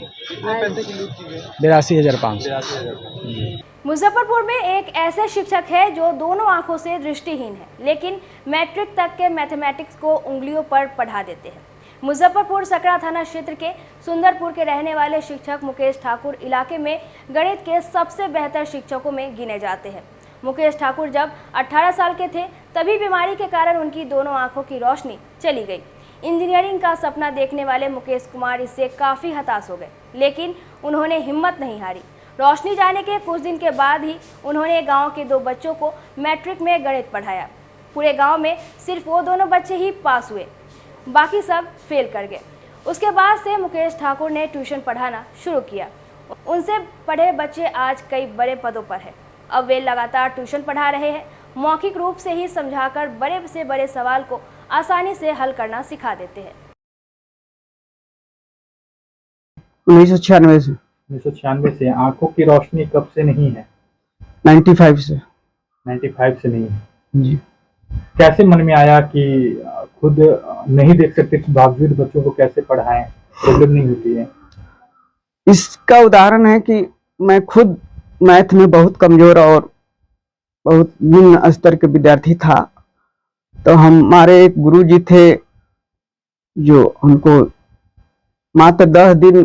82,500। मुजफ्फरपुर में एक ऐसे शिक्षक है जो दोनों आंखों से दृष्टिहीन है, लेकिन मैट्रिक तक के मैथमेटिक्स को उंगलियों पर पढ़ा देते हैं। मुजफ्फरपुर सकरा थाना क्षेत्र के सुंदरपुर के रहने वाले शिक्षक मुकेश ठाकुर इलाके में गणित के सबसे बेहतर शिक्षकों में गिने जाते हैं। मुकेश ठाकुर जब 18 साल के थे तभी बीमारी के कारण उनकी दोनों आंखों की रोशनी चली गई। इंजीनियरिंग का सपना देखने वाले मुकेश कुमार इससे काफ़ी हताश हो गए, लेकिन उन्होंने हिम्मत नहीं हारी। रोशनी जाने के कुछ दिन के बाद ही उन्होंने गांव के 2 बच्चों को मैट्रिक में गणित पढ़ाया। पूरे गांव में सिर्फ वो दोनों बच्चे ही पास हुए, बाकी सब फेल कर गए। उसके बाद से मुकेश ठाकुर ने ट्यूशन पढ़ाना शुरू किया। उनसे पढ़े बच्चे आज कई बड़े पदों पर हैं। अब वे लगातार ट्यूशन पढ़ा रहे हैं। मौखिक रूप से ही समझाकर बड़े से बड़े सवाल को आसानी से हल करना सिखा देते हैं। 1996 से आंखों की रोशनी कब से नहीं है? 95 से। 95 से नहीं है जी। कैसे मन में आया कि खुद नहीं देख सकते बावजूद बच्चों को कैसे पढ़ाएं, प्रॉब्लम नहीं होती है? इसका उदाहरण है कि मैं खुद मैथ में बहुत कमजोर और बहुत निम्न स्तर के विद्यार्थी था। तो हमारे एक गुरुजी थे जो हमको मात्र 10 दिन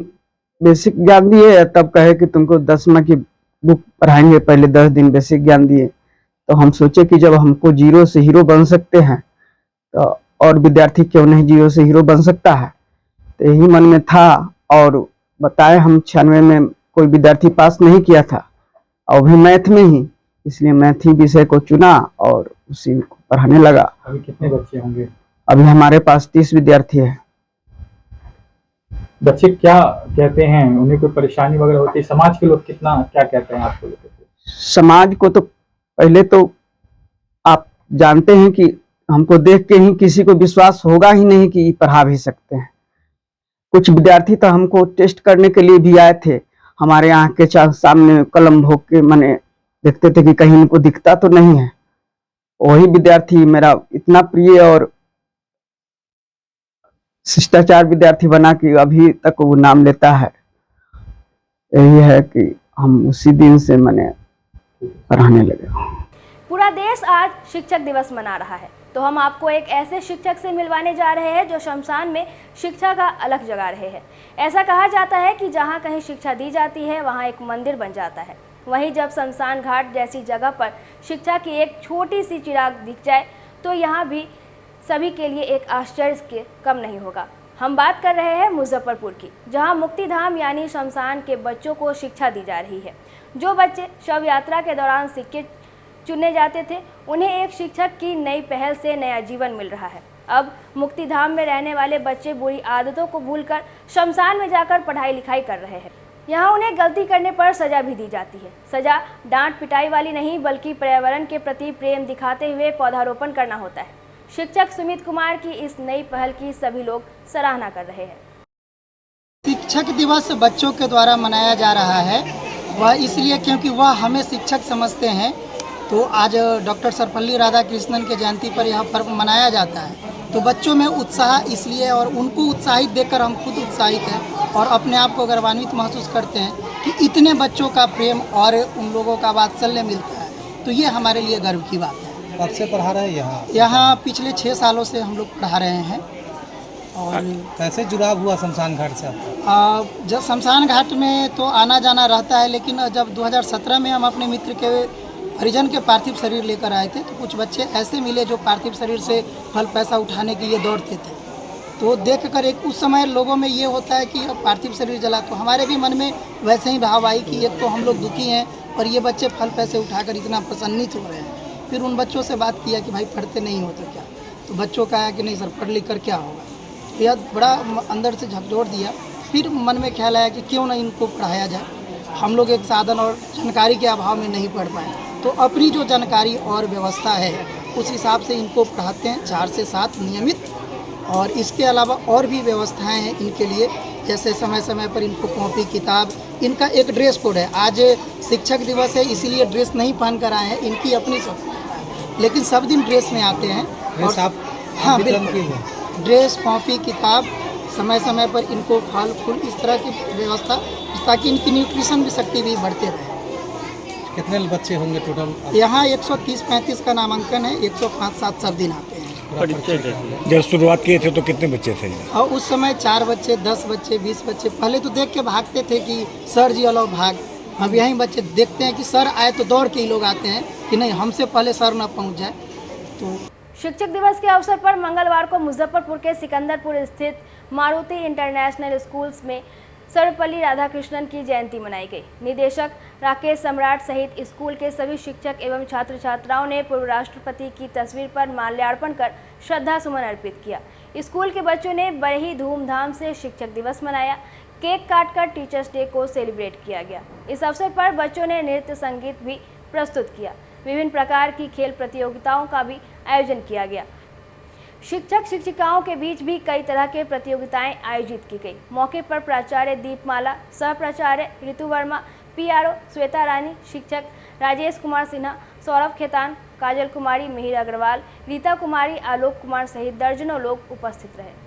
बेसिक ज्ञान दिए, तब कहे कि तुमको 10वीं की बुक पढ़ाएंगे। पहले 10 दिन बेसिक ज्ञान दिए। तो हम सोचे कि जब हमको जीरो से हीरो बन सकते हैं तो और विद्यार्थी क्यों नहीं जीरो से हीरो बन सकता है। तो यही मन में था। और बताए हम 96 में कोई विद्यार्थी पास नहीं किया था और भी मैथ में ही, इसलिए मैथ ही विषय को चुना और उसी को पढ़ाने लगा। अभी कितने बच्चे होंगे? अभी हमारे पास 30 विद्यार्थी हैं। बच्चे क्या कहते हैं, उन्हें कोई परेशानी वगैरह होती है? समाज के लोग कितना क्या कहते हैं आपको? समाज को तो पहले तो आप जानते हैं कि हमको देख के ही किसी को विश्वास होगा ही नहीं कि पढ़ा भी सकते हैं। कुछ विद्यार्थी तो हमको टेस्ट करने के लिए भी आए थे। हमारे यहाँ के सामने कलम भोग के माने देखते थे कि कहीं इनको दिखता तो नहीं है। वही विद्यार्थी मेरा इतना प्रिय और शिष्टाचार विद्यार्थी बना कि अभी तक वो नाम लेता है। यही है कि हम उसी दिन से मैंने पढ़ाने लगे। पूरा देश आज शिक्षक दिवस मना रहा है, तो हम आपको एक ऐसे शिक्षक से मिलवाने जा रहे हैं जो शमशान में शिक्षा का अलग जगा रहे हैं। ऐसा कहा जाता है कि जहाँ कहीं शिक्षा दी जाती है वहाँ एक मंदिर बन जाता है। वहीं जब शमशान घाट जैसी जगह पर शिक्षा की एक छोटी सी चिराग दिख जाए तो यहाँ भी सभी के लिए एक आश्चर्य के कम नहीं होगा। हम बात कर रहे हैं मुजफ्फरपुर की, जहाँ मुक्तिधाम यानी शमशान के बच्चों को शिक्षा दी जा रही है। जो बच्चे शव यात्रा के दौरान सिक्के चुने जाते थे, उन्हें एक शिक्षक की नई पहल से नया जीवन मिल रहा है। अब मुक्तिधाम में रहने वाले बच्चे बुरी आदतों को भूलकर शमशान में जाकर पढ़ाई लिखाई कर रहे हैं। यहाँ उन्हें गलती करने पर सजा भी दी जाती है। सजा डांट पिटाई वाली नहीं, बल्कि पर्यावरण के प्रति प्रेम दिखाते हुए पौधारोपण करना होता है। शिक्षक सुमित कुमार की इस नई पहल की सभी लोग सराहना कर रहे हैं। शिक्षक दिवस बच्चों के द्वारा मनाया जा रहा है, वह इसलिए क्योंकि वह हमें शिक्षक समझते हैं। तो आज डॉक्टर सर्वपल्ली राधाकृष्णन के जयंती पर यह पर्व मनाया जाता है। तो बच्चों में उत्साह इसलिए, और उनको उत्साहित देखकर हम खुद उत्साहित हैं और अपने आप को गौरवान्वित महसूस करते हैं कि इतने बच्चों का प्रेम और उन लोगों का वात्सल्य मिलता है। तो ये हमारे लिए गर्व की बात है। कब से पढ़ा रहे हैं यहाँ पिछले 6 सालों से हम लोग पढ़ा रहे हैं। और कैसे जुड़ाव हुआ शमशान घाट से आपका? जब शमशान घाट में तो आना जाना रहता है, लेकिन जब 2017 में हम अपने मित्र के परिजन के पार्थिव शरीर लेकर आए थे तो कुछ बच्चे ऐसे मिले जो पार्थिव शरीर से फल पैसा उठाने के लिए दौड़ते थे। तो देखकर एक उस समय लोगों में ये होता है कि अब पार्थिव शरीर जला, तो हमारे भी मन में वैसे ही भाव आई कि एक तो हम लोग दुखी हैं और ये बच्चे फल पैसे उठाकर इतना प्रसन्नित हो रहे हैं। फिर उन बच्चों से बात किया कि भाई पढ़ते नहीं हो तो क्या? तो बच्चों का है कि नहीं सर, पढ़ लिख कर क्या होगा। यह बड़ा अंदर से झकझोर दिया। फिर मन में ख्याल आया कि क्यों ना इनको पढ़ाया जाए। हम लोग एक साधन और जानकारी के अभाव में नहीं पढ़ पाए, तो अपनी जो जानकारी और व्यवस्था है उस हिसाब से इनको पढ़ाते हैं 4 से 7 नियमित। और इसके अलावा और भी व्यवस्थाएं हैं इनके लिए, जैसे समय समय पर इनको कॉपी किताब, इनका एक ड्रेस कोड है। आज शिक्षक दिवस है इसीलिए ड्रेस नहीं पहन कर आए हैं, इनकी अपनी सब, लेकिन सब दिन ड्रेस में आते हैं। और हाँ बिल्कुल, ड्रेस कॉपी किताब, समय समय पर इनको फल फूल, इस तरह की व्यवस्था, ताकि इनकी न्यूट्रिशन भी शक्ति भी बढ़ते रहे। कितने बच्चे होंगे टोटल? यहाँ 130-35 का नामांकन है, 105-7 सब दिन आते हैं। जब शुरुआत किए थे तो कितने बच्चे थे? और उस समय 4 बच्चे, 10 बच्चे, 20 बच्चे। पहले तो देख के भागते थे कि सर जी अलो भाग। अब यही बच्चे देखते हैं कि सर आए तो दौड़ के ही लोग आते हैं कि नहीं हमसे पहले सर ना पहुँच जाए। तो शिक्षक दिवस के अवसर पर मंगलवार को मुजफ्फरपुर के सिकंदरपुर स्थित मारुति इंटरनेशनल स्कूल्स में सर्वपल्ली राधाकृष्णन की जयंती मनाई गई। निदेशक राकेश सम्राट सहित स्कूल के सभी शिक्षक एवं छात्र छात्राओं ने पूर्व राष्ट्रपति की तस्वीर पर माल्यार्पण कर श्रद्धा सुमन अर्पित किया। स्कूल के बच्चों ने बड़े ही धूमधाम से शिक्षक दिवस मनाया। केक काटकर टीचर्स डे को सेलिब्रेट किया गया। इस अवसर पर बच्चों ने नृत्य संगीत भी प्रस्तुत किया। विभिन्न प्रकार की खेल प्रतियोगिताओं का भी आयोजन किया गया। शिक्षक शिक्षिकाओं के बीच भी कई तरह के प्रतियोगिताएं आयोजित की गई। मौके पर प्राचार्य दीपमाला, सह प्राचार्य ऋतु वर्मा, पीआरओ श्वेता रानी, शिक्षक राजेश कुमार सिन्हा, सौरभ खेतान, काजल कुमारी, मिहिर अग्रवाल, रीता कुमारी, आलोक कुमार सहित दर्जनों लोग उपस्थित रहे।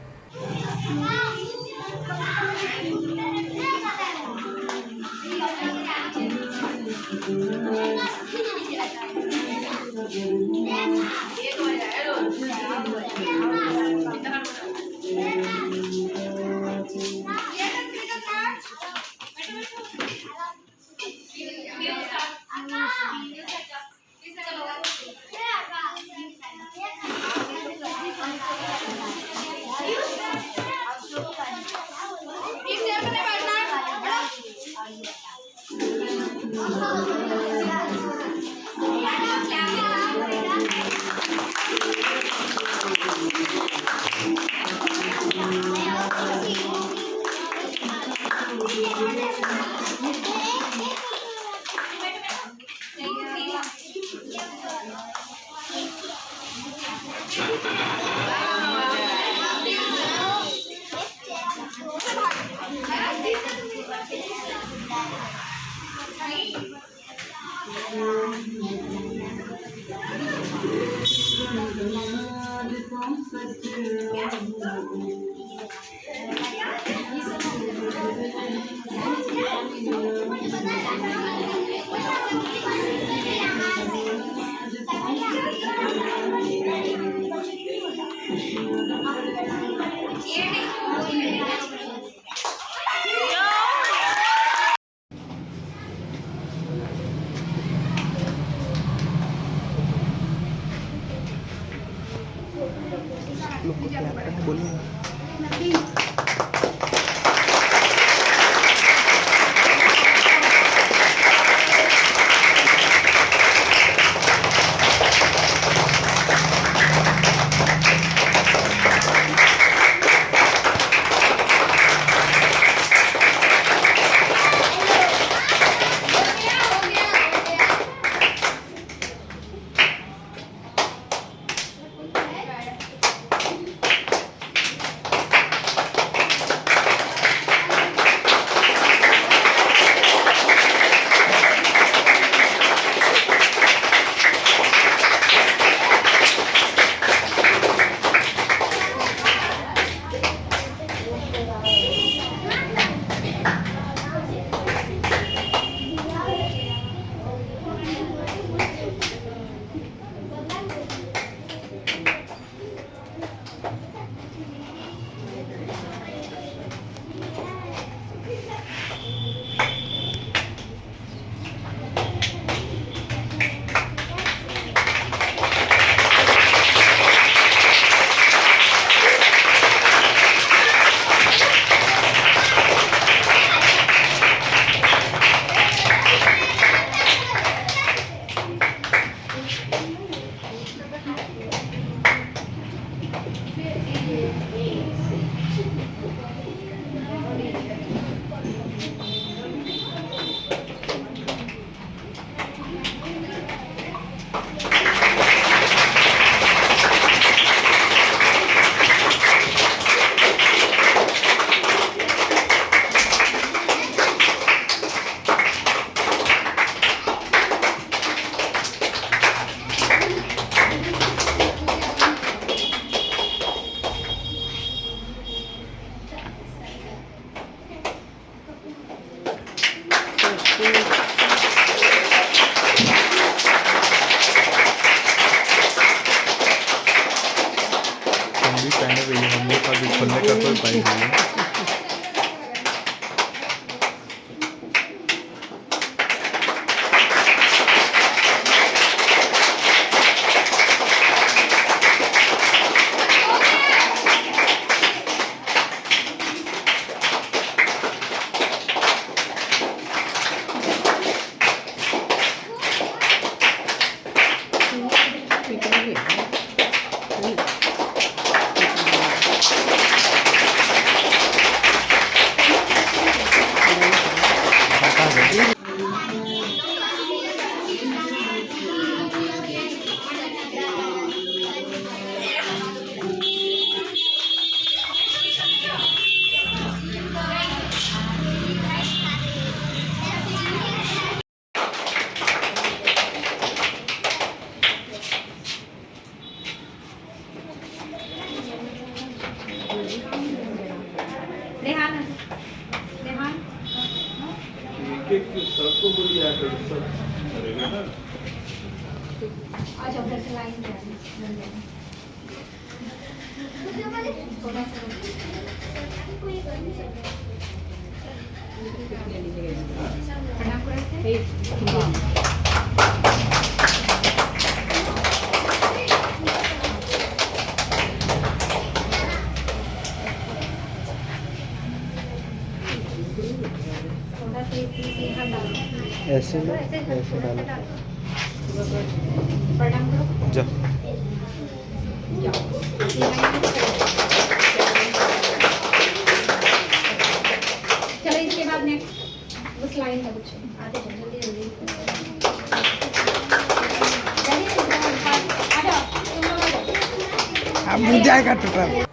पहने हुए हैं, मुंह का भी खोलने का कोई उपाय नहीं है। ऐसे में ऐसे डालो जा चलो इसके बाद नेक्स्ट उस लाइन का कुछ आते जल्दी जल्दी अब मिल जाएगा टोटल।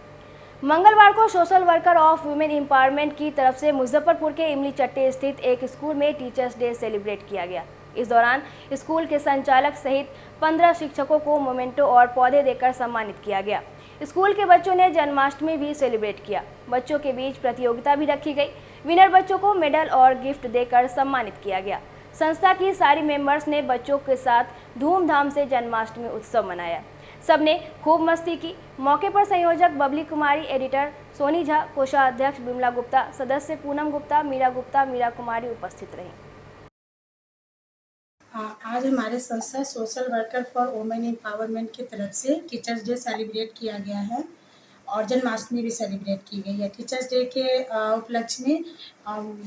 मंगलवार को social worker of women empowerment की तरफ से मुजफ्फरपुर के इमली चट्टी स्थित एक स्कूल में टीचर्स डे सेलिब्रेट किया गया। इस दौरान स्कूल के संचालक सहित 15 शिक्षकों को मोमेंटो और पौधे देकर सम्मानित किया गया। स्कूल के बच्चों ने जन्माष्टमी भी सेलिब्रेट किया। बच्चों के बीच प्रतियोगिता भी रखी गई। विनर बच्चों को मेडल और गिफ्ट देकर सम्मानित किया गया। संस्था की सारी मेंबर्स ने बच्चों के साथ धूमधाम से जन्माष्टमी उत्सव मनाया। सबने खूब मस्ती की। मौके पर संयोजक बबली कुमारी, एडिटर सोनी झा, कोषाध्यक्ष बिमला गुप्ता, सदस्य पूनम गुप्ता, मीरा कुमारी उपस्थित रहीं। आज हमारे संस्था social worker for women empowerment की तरफ से टीचर्स डे सेलिब्रेट किया गया है और जन्माष्टमी भी सेलिब्रेट की गई है। टीचर्स डे के उपलक्ष्य में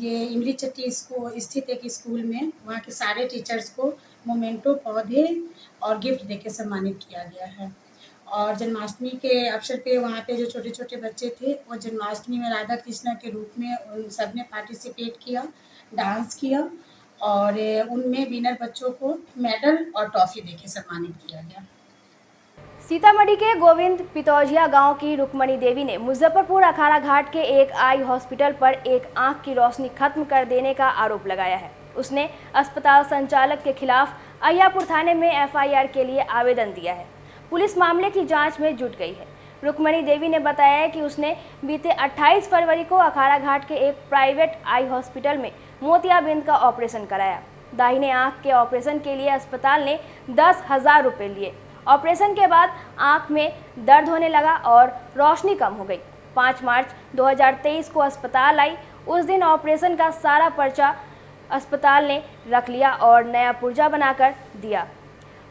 ये इमली चट्टी स्थित एक स्कूल में वहाँ के सारे टीचर्स को मोमेंटो, पौधे और गिफ्ट देके सम्मानित किया गया है। और जन्माष्टमी के अवसर पे वहाँ पे जो छोटे छोटे बच्चे थे वो जन्माष्टमी में राधा कृष्ण के रूप में उन सब ने पार्टिसिपेट किया, डांस किया और उनमें विनर बच्चों को मेडल और ट्रॉफी देके सम्मानित किया गया। सीतामढ़ी के गोविंद पितौजिया गांव की रुक्मणी देवी ने मुजफ्फरपुर अखाड़ा घाट के एक आई हॉस्पिटल पर एक आंख की रोशनी खत्म कर देने का आरोप लगाया है। उसने अस्पताल संचालक के खिलाफ अय्यापुर थाने में एफआईआर के लिए आवेदन दिया है। पुलिस मामले की जांच में जुट गई है। रुक्मणी देवी ने बताया कि उसने बीते 28 फरवरी को अखाड़ा घाट के एक प्राइवेट आई हॉस्पिटल में मोतियाबिंद का ऑपरेशन कराया। दाहिने आंख के ऑपरेशन के लिए अस्पताल ने 10,000 रुपये लिए। ऑपरेशन के बाद आंख में दर्द होने लगा और रोशनी कम हो गई। 5 मार्च 2023 को अस्पताल आई। उस दिन ऑपरेशन का सारा पर्चा अस्पताल ने रख लिया और नया पुर्जा बनाकर दिया।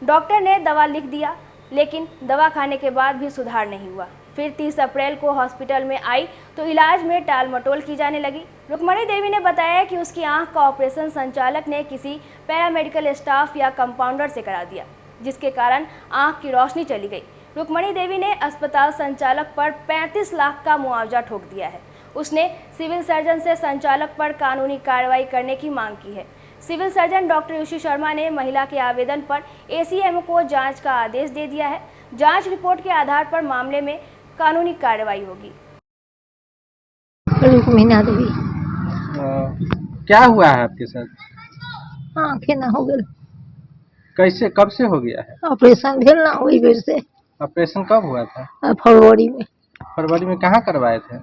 डॉक्टर ने दवा लिख दिया, लेकिन दवा खाने के बाद भी सुधार नहीं हुआ। फिर 30 अप्रैल को हॉस्पिटल में आई तो इलाज में टाल मटोल की जाने लगी। रुक्मणी देवी ने बताया कि उसकी आंख का ऑपरेशन संचालक ने किसी पैरामेडिकल स्टाफ या कंपाउंडर से करा दिया, जिसके कारण आंख की रोशनी चली गई। रुक्मणी देवी ने अस्पताल संचालक पर 35 लाख का मुआवजा ठोक दिया है। उसने सिविल सर्जन से संचालक पर कानूनी कार्रवाई करने की मांग की है। सिविल सर्जन डॉक्टर यूशी शर्मा ने महिला के आवेदन पर एसीएमओ को जांच का आदेश दे दिया है। जांच रिपोर्ट के आधार पर मामले में कानूनी कार्रवाई होगी। मीना देवी। क्या हुआ है आपके साथ? आँखें ना हो गई। कैसे, कब से हो गया है? ऑपरेशन भेल ना वही वजह से। ऑपरेशन कब हुआ था? फरवरी में। फरवरी में कहाँ करवाए थे?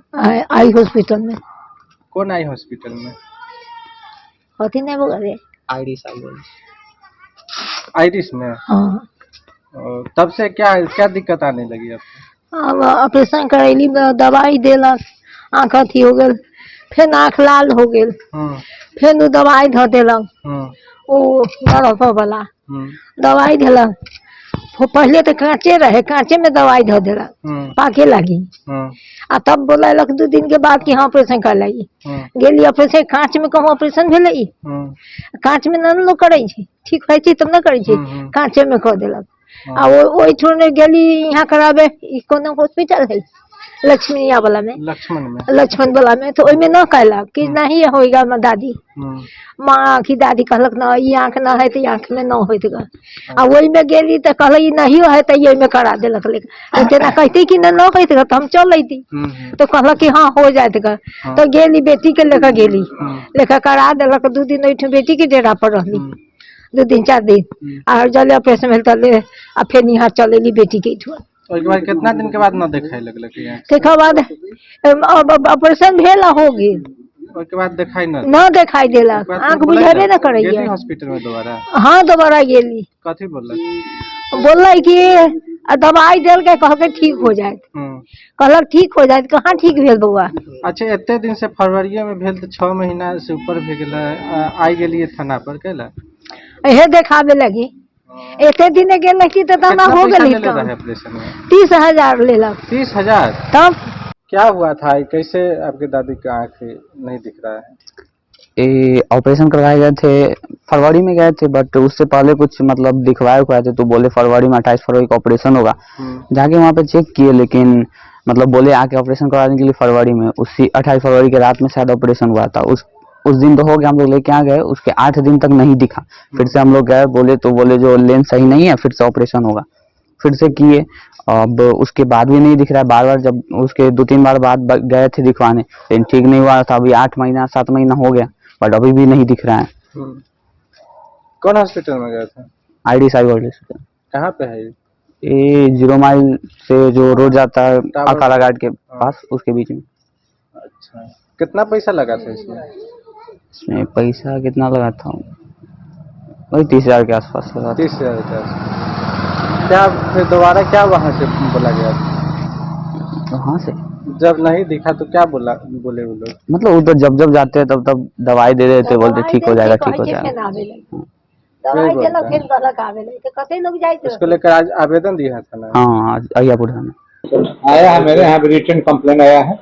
आई हॉस्पिटल में। कौन आई हॉस्पिटल में? होती नहीं बोल रहे। आइरिस में। हाँ। तब से क्या दिक्कत आने लगी आपको? अब ऑपरेशन करैली दवाई देलक, आँख अथी हो गल, फिर आँख लाल हो गल, फिर दवाई धो देलक ओ नरफ वाला दवाई देलक। पहले तो कांचे रहे, कांचे में दवाई धो देलक, पाके लगी आ तब बोलक 2 दिन के बाद कि हाँ ऑपरेशन कर लगी। गेली ऑपरेशन, कांच में कहूँ ऑपरेशन भेलै, कांच में न लोग करे ठीक है तब न करे कांचे में कह देलक। आ वही छोड़ने गेली यहाँ कराबे कोनो हॉस्पिटल है लक्ष्मीनिया वाला में, लक्ष्मण वाला में, तो ओइमे न कहलक कि नहीं होएगा माँ दादी, माँ की दादी कहलक न ये आँख न है तो आँख में न होत गा। आ वही में गेली तो कहल नहीं है तो ये में करा देलक। लेकिन कहती कि न कहते तो हम चल अती, तो कहलक कि हाँ हो जात गा। तो गेली बेटी के लेकर गेली, लेकर करा देलक। 2 दिन ओइठम बेटी के डेरा पर रहली, 2 दिन 4 दिन और जल ऑपरेशन भेल तले आ फिर यहाँ चलेली बेटी के ठुआ। उसके बाद कितना दिन के बाद न देखाई लगल? के बाद ऑपरेशन भेल हो गेल, उसके बाद दिखाई न दिखाई देलक, आँख बुझेबे न करे। हॉस्पिटल में दोबारा? हाँ दोबारा गेली। कथी बोलक? बोल कि दवाई दिल के कह के ठीक हो जाए, कहलक ठीक हो जाए, कहाँ ठीक भेल बउआ। अच्छा एते दिन से फरवरी में भेल तो 6 महीना से ऊपर भे गेल, आई गेलिए थाना पर कैला एहे देखावे लगी, एते दिन गेल की तो तना हो गेल। 30,000 लेलक। 30,000? तब क्या हुआ था, कैसे आपके दादी की आँख नहीं दिख रहा है? ऑपरेशन करवाए गए थे, फरवरी में गए थे, बट उससे पहले कुछ मतलब दिखवाए हुए थे, तो बोले फरवरी में 28 फरवरी का ऑपरेशन होगा। जाके वहाँ पे चेक किए, लेकिन मतलब बोले आके ऑपरेशन करवाने के लिए फरवरी में, उसी 28 फरवरी के रात में शायद ऑपरेशन हुआ था। उस दिन तो हो गया, हम लोग लेके आ गए, उसके 8 दिन तक नहीं दिखा। फिर से हम लोग गए, बोले जो लेंस सही नहीं है, फिर से ऑपरेशन होगा। फिर से किए, अब उसके बाद भी नहीं दिख रहा है। बार बार जब उसके 2-3 बार बाद गए थे दिखवाने, लेकिन ठीक नहीं हुआ था। अभी 8 महीना 7 महीना हो गया, बट अभी भी नहीं दिख रहा है। कौन हॉस्पिटल में गए थे? ID cyber hospital. कहाँ पे है ये 0 माइल से जो रोड जाता है अखाड़ा घाट के पास, उसके बीच में। अच्छा, कितना पैसा लगा था इसमें? इसमें पैसा कितना लगा था, वही 30,000 के आसपास लगा। 30,000 के आसपास। क्या फिर दोबारा क्या वहाँ से बोला गया? वहाँ से जब नहीं दिखा तो क्या बोले वो लोग? मतलब उधर जब जाते हैं तब दवाई दे देते, बोलते ठीक हो जाएगा, ठीक हो जाएगा। उसको लेकर आज आवेदन दिया था ना? हाँ, आज अहियापुर थाना आया है, मेरे यहाँ रिटर्न कंप्लेन आया है,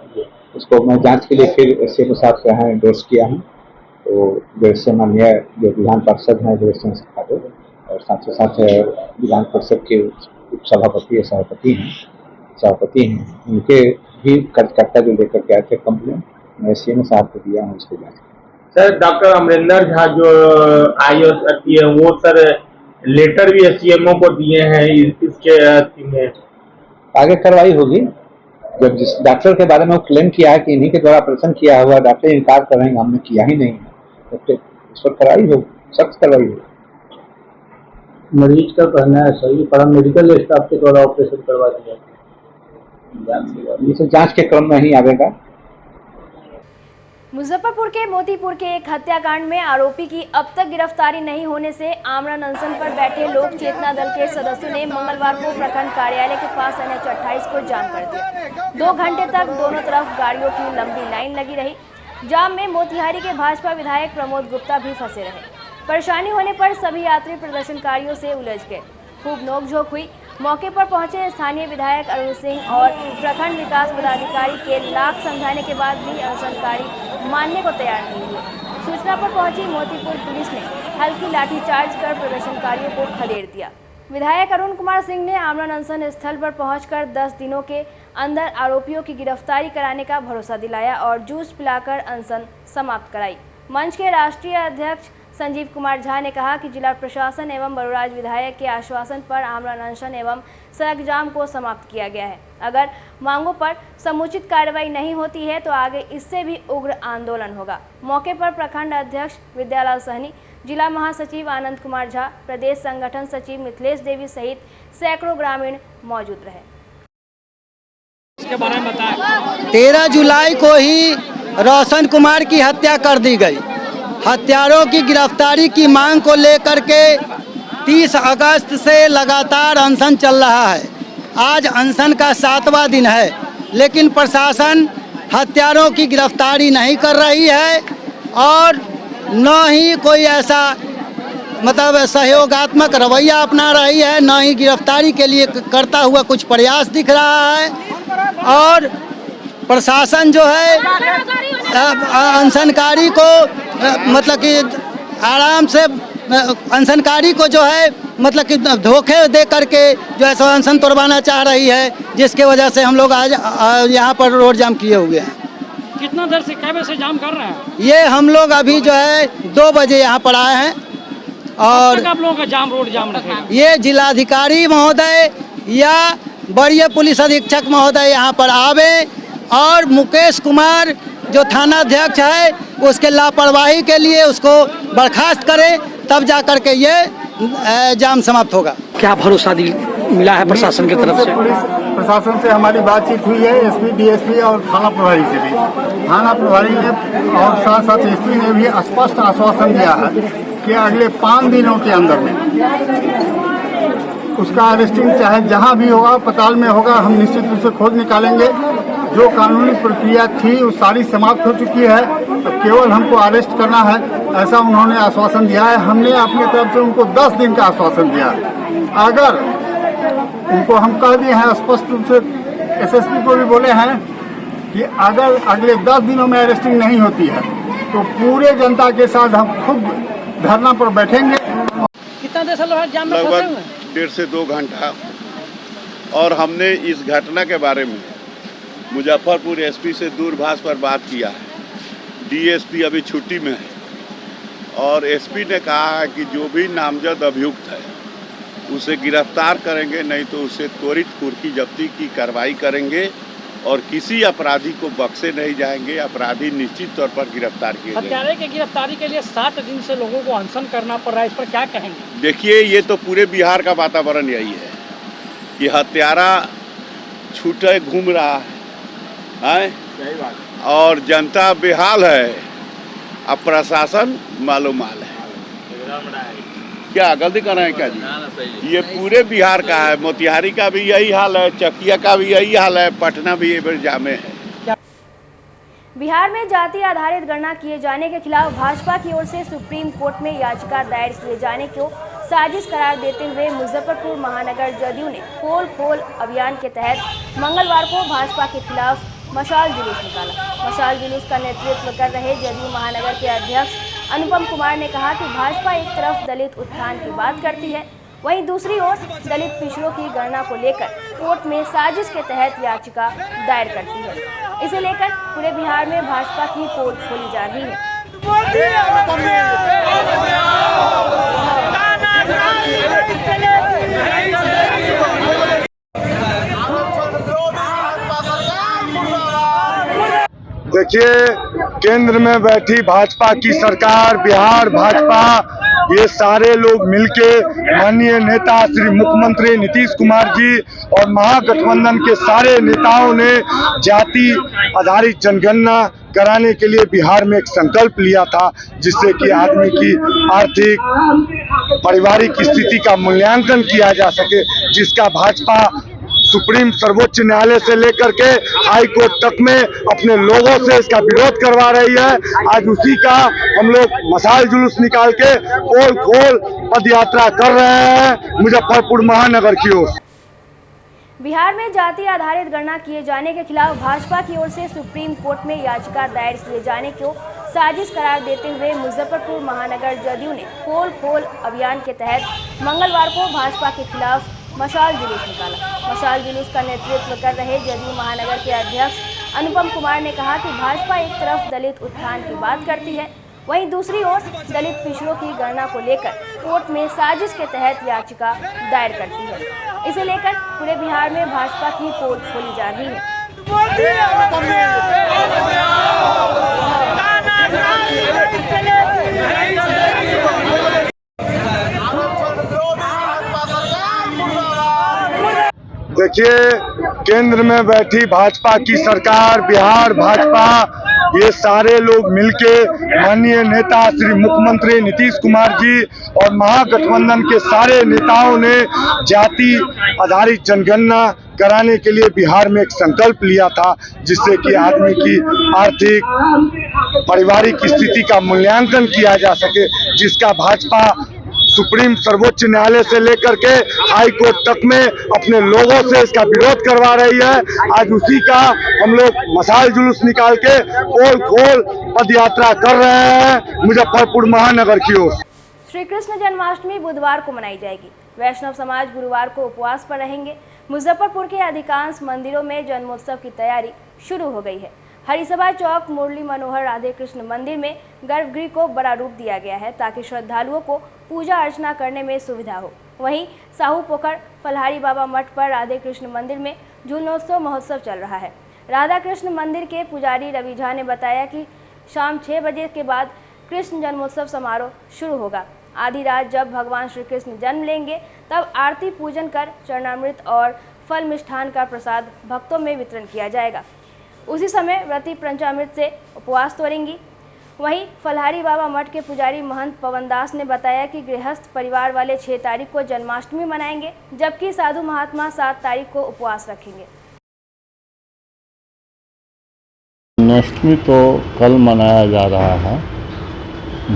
उसको मैं जांच के लिए फिर SCO साहब से यहाँ एंडोर्स किया हूँ। तो वैसे माननीय जो विधान पार्षद हैं वैसे और साथ ही साथ विधान परिषद के उपसभापति या सभापति हैं, उनके भी कार्यकर्ता जो लेकर के आए थे कंप्लेन, मैं SCO साहब को दिया हूँ उसको जाँच। सर डॉक्टर अमरिंदर झा जो IAS है वो सर लेटर भी SCMO को दिए हैं, इसके में आगे कार्रवाई होगी। जब जिस डॉक्टर के बारे में वो क्लेम किया है कि इन्हीं के द्वारा ऑपरेशन किया हुआ, डॉक्टर इनकार कर रहे हैं हमने किया ही नहीं है, तो उस पर कार्रवाई होगी, सख्त कार्रवाई होगी। मरीज का कहना है सही, पर मेडिकल स्टाफ के द्वारा ऑपरेशन करवा दिया, ये सब जांच के क्रम में ही आवेगा। मुजफ्फरपुर के मोतीपुर के एक हत्याकांड में आरोपी की अब तक गिरफ्तारी नहीं होने से आमरण अनशन पर बैठे लोक चेतना दल के सदस्यों ने मंगलवार को प्रखंड कार्यालय के पास NH 28 को जाम कर दिया। 2 घंटे तक दोनों तरफ गाड़ियों की लंबी लाइन लगी रही। जाम में मोतिहारी के भाजपा विधायक प्रमोद गुप्ता भी फंसे रहे। परेशानी होने पर सभी यात्री प्रदर्शनकारियों से उलझ गए। खूब नोकझोंक हुई। मौके पर पहुंचे स्थानीय विधायक अरुण सिंह और प्रखंड विकास पदाधिकारी के लाख समझाने के बाद भी अनशनकारी मानने को तैयार नहीं हुए। सूचना पर पहुंची मोतीपुर पुलिस ने हल्की लाठीचार्ज कर प्रदर्शनकारियों को खदेड़ दिया। विधायक अरुण कुमार सिंह ने आमरण अनशन स्थल पर पहुंचकर 10 दिनों के अंदर आरोपियों की गिरफ्तारी कराने का भरोसा दिलाया और जूस पिलाकर अनशन समाप्त कराई। मंच के राष्ट्रीय अध्यक्ष संजीव कुमार झा ने कहा कि जिला प्रशासन एवं बड़ोराज विधायक के आश्वासन पर आमरण अनशन एवं सड़क जाम को समाप्त किया गया है। अगर मांगों पर समुचित कार्रवाई नहीं होती है तो आगे इससे भी उग्र आंदोलन होगा। मौके पर प्रखंड अध्यक्ष विद्यालाल सहनी, जिला महासचिव आनंद कुमार झा, प्रदेश संगठन सचिव मिथिलेश देवी सहित सैकड़ों ग्रामीण मौजूद रहे। इसके बारे में बताएं। 13 जुलाई को ही रोशन कुमार की हत्या कर दी गई। हत्यारों की गिरफ्तारी की मांग को लेकर के 30 अगस्त से लगातार अनशन चल रहा है। आज अनशन का 7वां दिन है, लेकिन प्रशासन हत्यारों की गिरफ्तारी नहीं कर रही है और न ही कोई ऐसा मतलब सहयोगात्मक रवैया अपना रही है, न ही गिरफ्तारी के लिए करता हुआ कुछ प्रयास दिख रहा है। और प्रशासन जो है अनशनकारी को मतलब कि आराम से अनशनकारी को जो है मतलब कि धोखे दे करके जो है अनशन तोड़वाना चाह रही है, जिसके वजह से हम लोग आज यहाँ पर रोड जाम किए हुए हैं। कितना देर से कै बजे से जाम कर रहे हैं? ये हम लोग अभी जो है 2 बजे यहाँ पर आए हैं और आप लोगों का जाम रोड जाम रखेगा? ये जिलाधिकारी महोदय या वरीय पुलिस अधीक्षक महोदय यहाँ पर आवे और मुकेश कुमार जो थाना अध्यक्ष है उसके लापरवाही के लिए उसको बर्खास्त करे, तब जा कर के ये जाम समाप्त होगा। क्या भरोसा मिला है प्रशासन की तरफ से? प्रशासन से हमारी बातचीत हुई है, SP, DSP और थाना प्रभारी से भी। थाना प्रभारी ने और साथ साथ SP ने भी स्पष्ट आश्वासन दिया है कि अगले 5 दिनों के अंदर में उसका अरेस्टिंग चाहे जहां भी होगा, अस्पताल में होगा, हम निश्चित रूप से खोज निकालेंगे। जो कानूनी प्रक्रिया थी वो सारी समाप्त हो चुकी है, तो केवल हमको अरेस्ट करना है, ऐसा उन्होंने आश्वासन दिया है। हमने अपनी तरफ से उनको 10 दिन का आश्वासन दिया है। अगर उनको हम कह दिए हैं स्पष्ट रूप से, SSP को भी बोले हैं कि अगर अगले 10 दिनों में अरेस्टिंग नहीं होती है तो पूरे जनता के साथ हम खुद धरना पर बैठेंगे। कितना देर से लोग जाम में फंसे हुए हैं? लगभग 1.5 से 2 घंटा। और हमने इस घटना के बारे में मुजफ्फरपुर SP से दूरभाष पर बात किया है। DSP अभी छुट्टी में है और SP ने कहा है कि जो भी नामजद अभियुक्त है उसे गिरफ्तार करेंगे, नहीं तो उसे त्वरित कुर्की जब्ती की कार्रवाई करेंगे और किसी अपराधी को बख्शे नहीं जाएंगे। अपराधी निश्चित तौर पर गिरफ्तार किए जाएंगे। हत्यारे की गिरफ्तारी के लिए 7 दिन से लोगों को अनशन करना पड़ रहा है, इस पर क्या कहेंगे? देखिए, ये तो पूरे बिहार का वातावरण यही है कि हत्यारा छूटे घूम रहा है और जनता बेहाल है, अब प्रशासन मालूमाल है। क्या गलती कर रहे हैं क्या जी? ये पूरे बिहार का है, मोतिहारी का भी यही हाल है, चकिया का भी यही हाल है, पटना भी ये जामे है। बिहार में जाति आधारित गणना किए जाने के खिलाफ भाजपा की ओर से सुप्रीम कोर्ट में याचिका दायर किए जाने को साजिश करार देते हुए मुजफ्फरपुर महानगर जदयू ने पोल खोल अभियान के तहत मंगलवार को भाजपा के खिलाफ मशाल जुलूस निकाला। मशाल जुलूस का नेतृत्व कर रहे जदयू महानगर के अध्यक्ष अनुपम कुमार ने कहा कि भाजपा एक तरफ दलित उत्थान की बात करती है, वहीं दूसरी ओर दलित पिछड़ों की गणना को लेकर कोर्ट में साजिश के तहत याचिका दायर करती है। इसे लेकर पूरे बिहार में भाजपा की पोल खोली जा रही है। देखिए, केंद्र में बैठी भाजपा की सरकार, बिहार भाजपा, ये सारे लोग मिलके माननीय नेता श्री मुख्यमंत्री नीतीश कुमार जी और महागठबंधन के सारे नेताओं ने जाति आधारित जनगणना कराने के लिए बिहार में एक संकल्प लिया था, जिससे कि आदमी की आर्थिक पारिवारिक स्थिति का मूल्यांकन किया जा सके, जिसका भाजपा सुप्रीम सर्वोच्च न्यायालय से लेकर के हाई कोर्ट तक में अपने लोगों से इसका विरोध करवा रही है। आज उसी का हम लोग मशाल जुलूस निकाल के पोल खोल पद यात्रा कर रहे हैं मुजफ्फरपुर महानगर की ओर। बिहार में जाति आधारित गणना किए जाने के खिलाफ भाजपा की ओर से सुप्रीम कोर्ट में याचिका दायर किए जाने को साजिश करार देते हुए मुजफ्फरपुर महानगर जदयू ने पोल खोल अभियान के तहत मंगलवार को भाजपा के खिलाफ मशाल जुलूस निकाला। मशाल जुलूस का नेतृत्व कर रहे जदयू महानगर के अध्यक्ष अनुपम कुमार ने कहा कि भाजपा एक तरफ दलित उत्थान की बात करती है, वहीं दूसरी ओर दलित पिछड़ों की गणना को लेकर कोर्ट में साजिश के तहत याचिका दायर करती है। इसे लेकर पूरे बिहार में भाजपा की पोल खोली जा रही है। देखिए, केंद्र में बैठी भाजपा की सरकार, बिहार भाजपा, ये सारे लोग मिलके माननीय नेता श्री मुख्यमंत्री नीतीश कुमार जी और महागठबंधन के सारे नेताओं ने जाति आधारित जनगणना कराने के लिए बिहार में एक संकल्प लिया था, जिससे कि आदमी की आर्थिक पारिवारिक स्थिति का मूल्यांकन किया जा सके, जिसका भाजपा सुप्रीम सर्वोच्च न्यायालय से लेकर के हाई कोर्ट तक में अपने लोगों से इसका विरोध करवा रही है। आज उसी का हम लोग मशाल जुलूस निकाल के पोल खोल पद यात्रा कर रहे हैं मुजफ्फरपुर महानगर की ओर। श्री कृष्ण जन्माष्टमी बुधवार को मनाई जाएगी। वैष्णव समाज गुरुवार को उपवास पर रहेंगे। मुजफ्फरपुर के अधिकांश मंदिरों में जन्मोत्सव की तैयारी शुरू हो गई है। हरिसभा चौक मुरली मनोहर राधे कृष्ण मंदिर में गर्भगृह को बड़ा रूप दिया गया है, ताकि श्रद्धालुओं को पूजा अर्चना करने में सुविधा हो। वहीं साहू पोखर फलहारी बाबा मठ पर राधे कृष्ण मंदिर में झूलोत्सव महोत्सव चल रहा है। राधा कृष्ण मंदिर के पुजारी रवि झा ने बताया कि शाम 6 बजे के बाद कृष्ण जन्मोत्सव समारोह शुरू होगा। आधी रात जब भगवान श्री कृष्ण जन्म लेंगे, तब आरती पूजन कर चरणामृत और फल मिष्ठान का प्रसाद भक्तों में वितरण किया जाएगा। उसी समय व्रती पंचामृत से उपवास तोड़ेंगी। वहीं फलहारी बाबा मठ के पुजारी महंत पवन दास ने बताया कि गृहस्थ परिवार वाले 6 तारीख को जन्माष्टमी मनाएंगे, जबकि साधु महात्मा 7 तारीख को उपवास रखेंगे। जन्माष्टमी तो कल मनाया जा रहा है।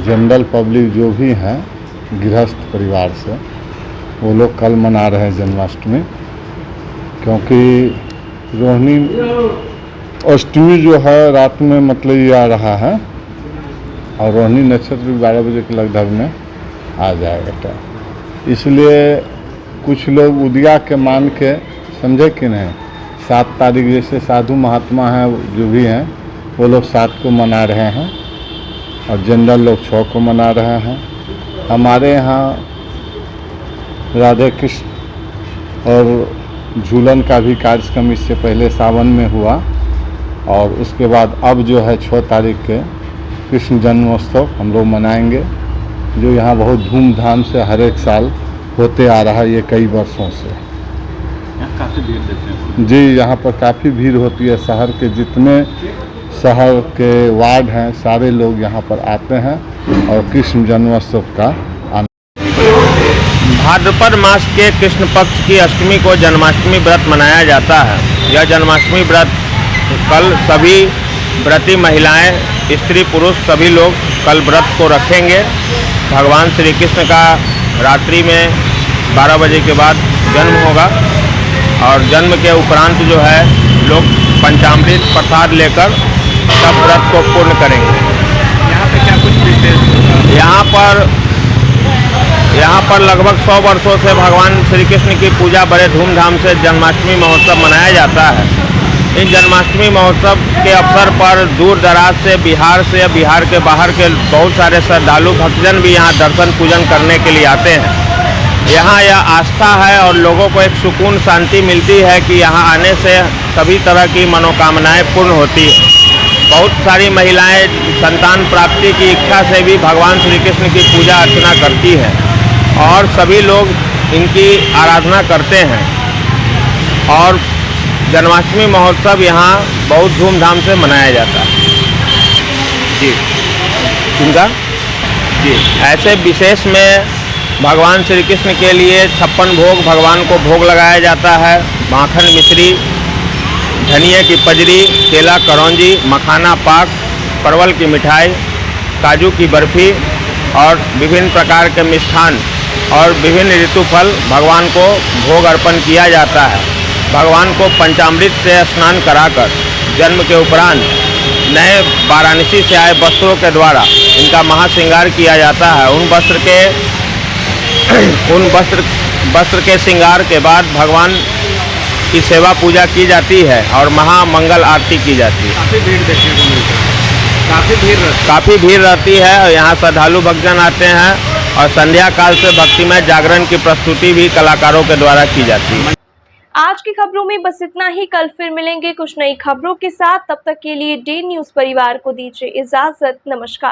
जनरल पब्लिक जो भी हैं गृहस्थ परिवार से, वो लोग कल मना रहे हैं जन्माष्टमी, क्योंकि रोहिणी अष्टमी जो है रात में मतलब ये आ रहा है और रोहिणी नक्षत्र 12 बजे के लगभग में आ जाएगा। इसलिए कुछ लोग उदिया के मान के, समझे कि नहीं, 7 तारीख जैसे साधु महात्मा हैं जो भी हैं वो लोग 7 को मना रहे हैं और जनरल लोग 6 को मना रहे हैं। हमारे यहाँ राधे कृष्ण और झूलन का भी कार्यक्रम इससे पहले सावन में हुआ और उसके बाद अब जो है 6 तारीख के कृष्ण जन्मोत्सव हम लोग मनाएंगे, जो यहाँ बहुत धूमधाम से हर एक साल होते आ रहा है ये कई वर्षों से। यहाँ काफ़ी भीड़ देखते हैं जी, यहाँ पर काफ़ी भीड़ होती है। शहर के जितने शहर के वार्ड हैं सारे लोग यहाँ पर आते हैं और कृष्ण जन्मोत्सव का भाद्रपद मास के कृष्ण पक्ष की अष्टमी को जन्माष्टमी व्रत मनाया जाता है। यह जन्माष्टमी व्रत कल सभी व्रती महिलाएं, स्त्री पुरुष सभी लोग कल व्रत को रखेंगे। भगवान श्री कृष्ण का रात्रि में 12 बजे के बाद जन्म होगा और जन्म के उपरांत जो है लोग पंचामृत प्रसाद लेकर सब व्रत को पूर्ण करेंगे। यहाँ पे क्या कुछ विशेष? यहाँ पर लगभग 100 वर्षों से भगवान श्री कृष्ण की पूजा बड़े धूमधाम से जन्माष्टमी महोत्सव मनाया जाता है। इन जन्माष्टमी महोत्सव के अवसर पर दूर दराज से, बिहार के बाहर के बहुत सारे श्रद्धालु भक्तजन भी यहाँ दर्शन पूजन करने के लिए आते हैं। यहाँ यह आस्था है और लोगों को एक सुकून शांति मिलती है कि यहाँ आने से सभी तरह की मनोकामनाएं पूर्ण होती है। बहुत सारी महिलाएं संतान प्राप्ति की इच्छा से भी भगवान श्री कृष्ण की पूजा अर्चना करती हैं और सभी लोग इनकी आराधना करते हैं और जन्माष्टमी महोत्सव यहाँ बहुत धूमधाम से मनाया जाता है। जी, इनका जी ऐसे विशेष में भगवान श्री कृष्ण के लिए 56 भोग भगवान को भोग लगाया जाता है। माखन मिश्री, धनिया की पजरी, केला करौंजी, मखाना पाक, परवल की मिठाई, काजू की बर्फी और विभिन्न प्रकार के मिष्ठान और विभिन्न ऋतु फल भगवान को भोग अर्पण किया जाता है। भगवान को पंचामृत से स्नान कराकर जन्म के उपरांत नए वाराणसी से आए वस्त्रों के द्वारा इनका महाश्रृंगार किया जाता है। उन वस्त्र के श्रृंगार के बाद भगवान की सेवा पूजा की जाती है और महामंगल आरती की जाती है। काफ़ी भीड़ देखने को मिलती है, काफ़ी भीड़ रहती है और यहाँ श्रद्धालु भक्तजन आते हैं और संध्या काल से भक्तिमय जागरण की प्रस्तुति भी कलाकारों के द्वारा की जाती है। आज की खबरों में बस इतना ही। कल फिर मिलेंगे कुछ नई खबरों के साथ। तब तक के लिए डे न्यूज़ परिवार को दीजिए इजाजत। नमस्कार।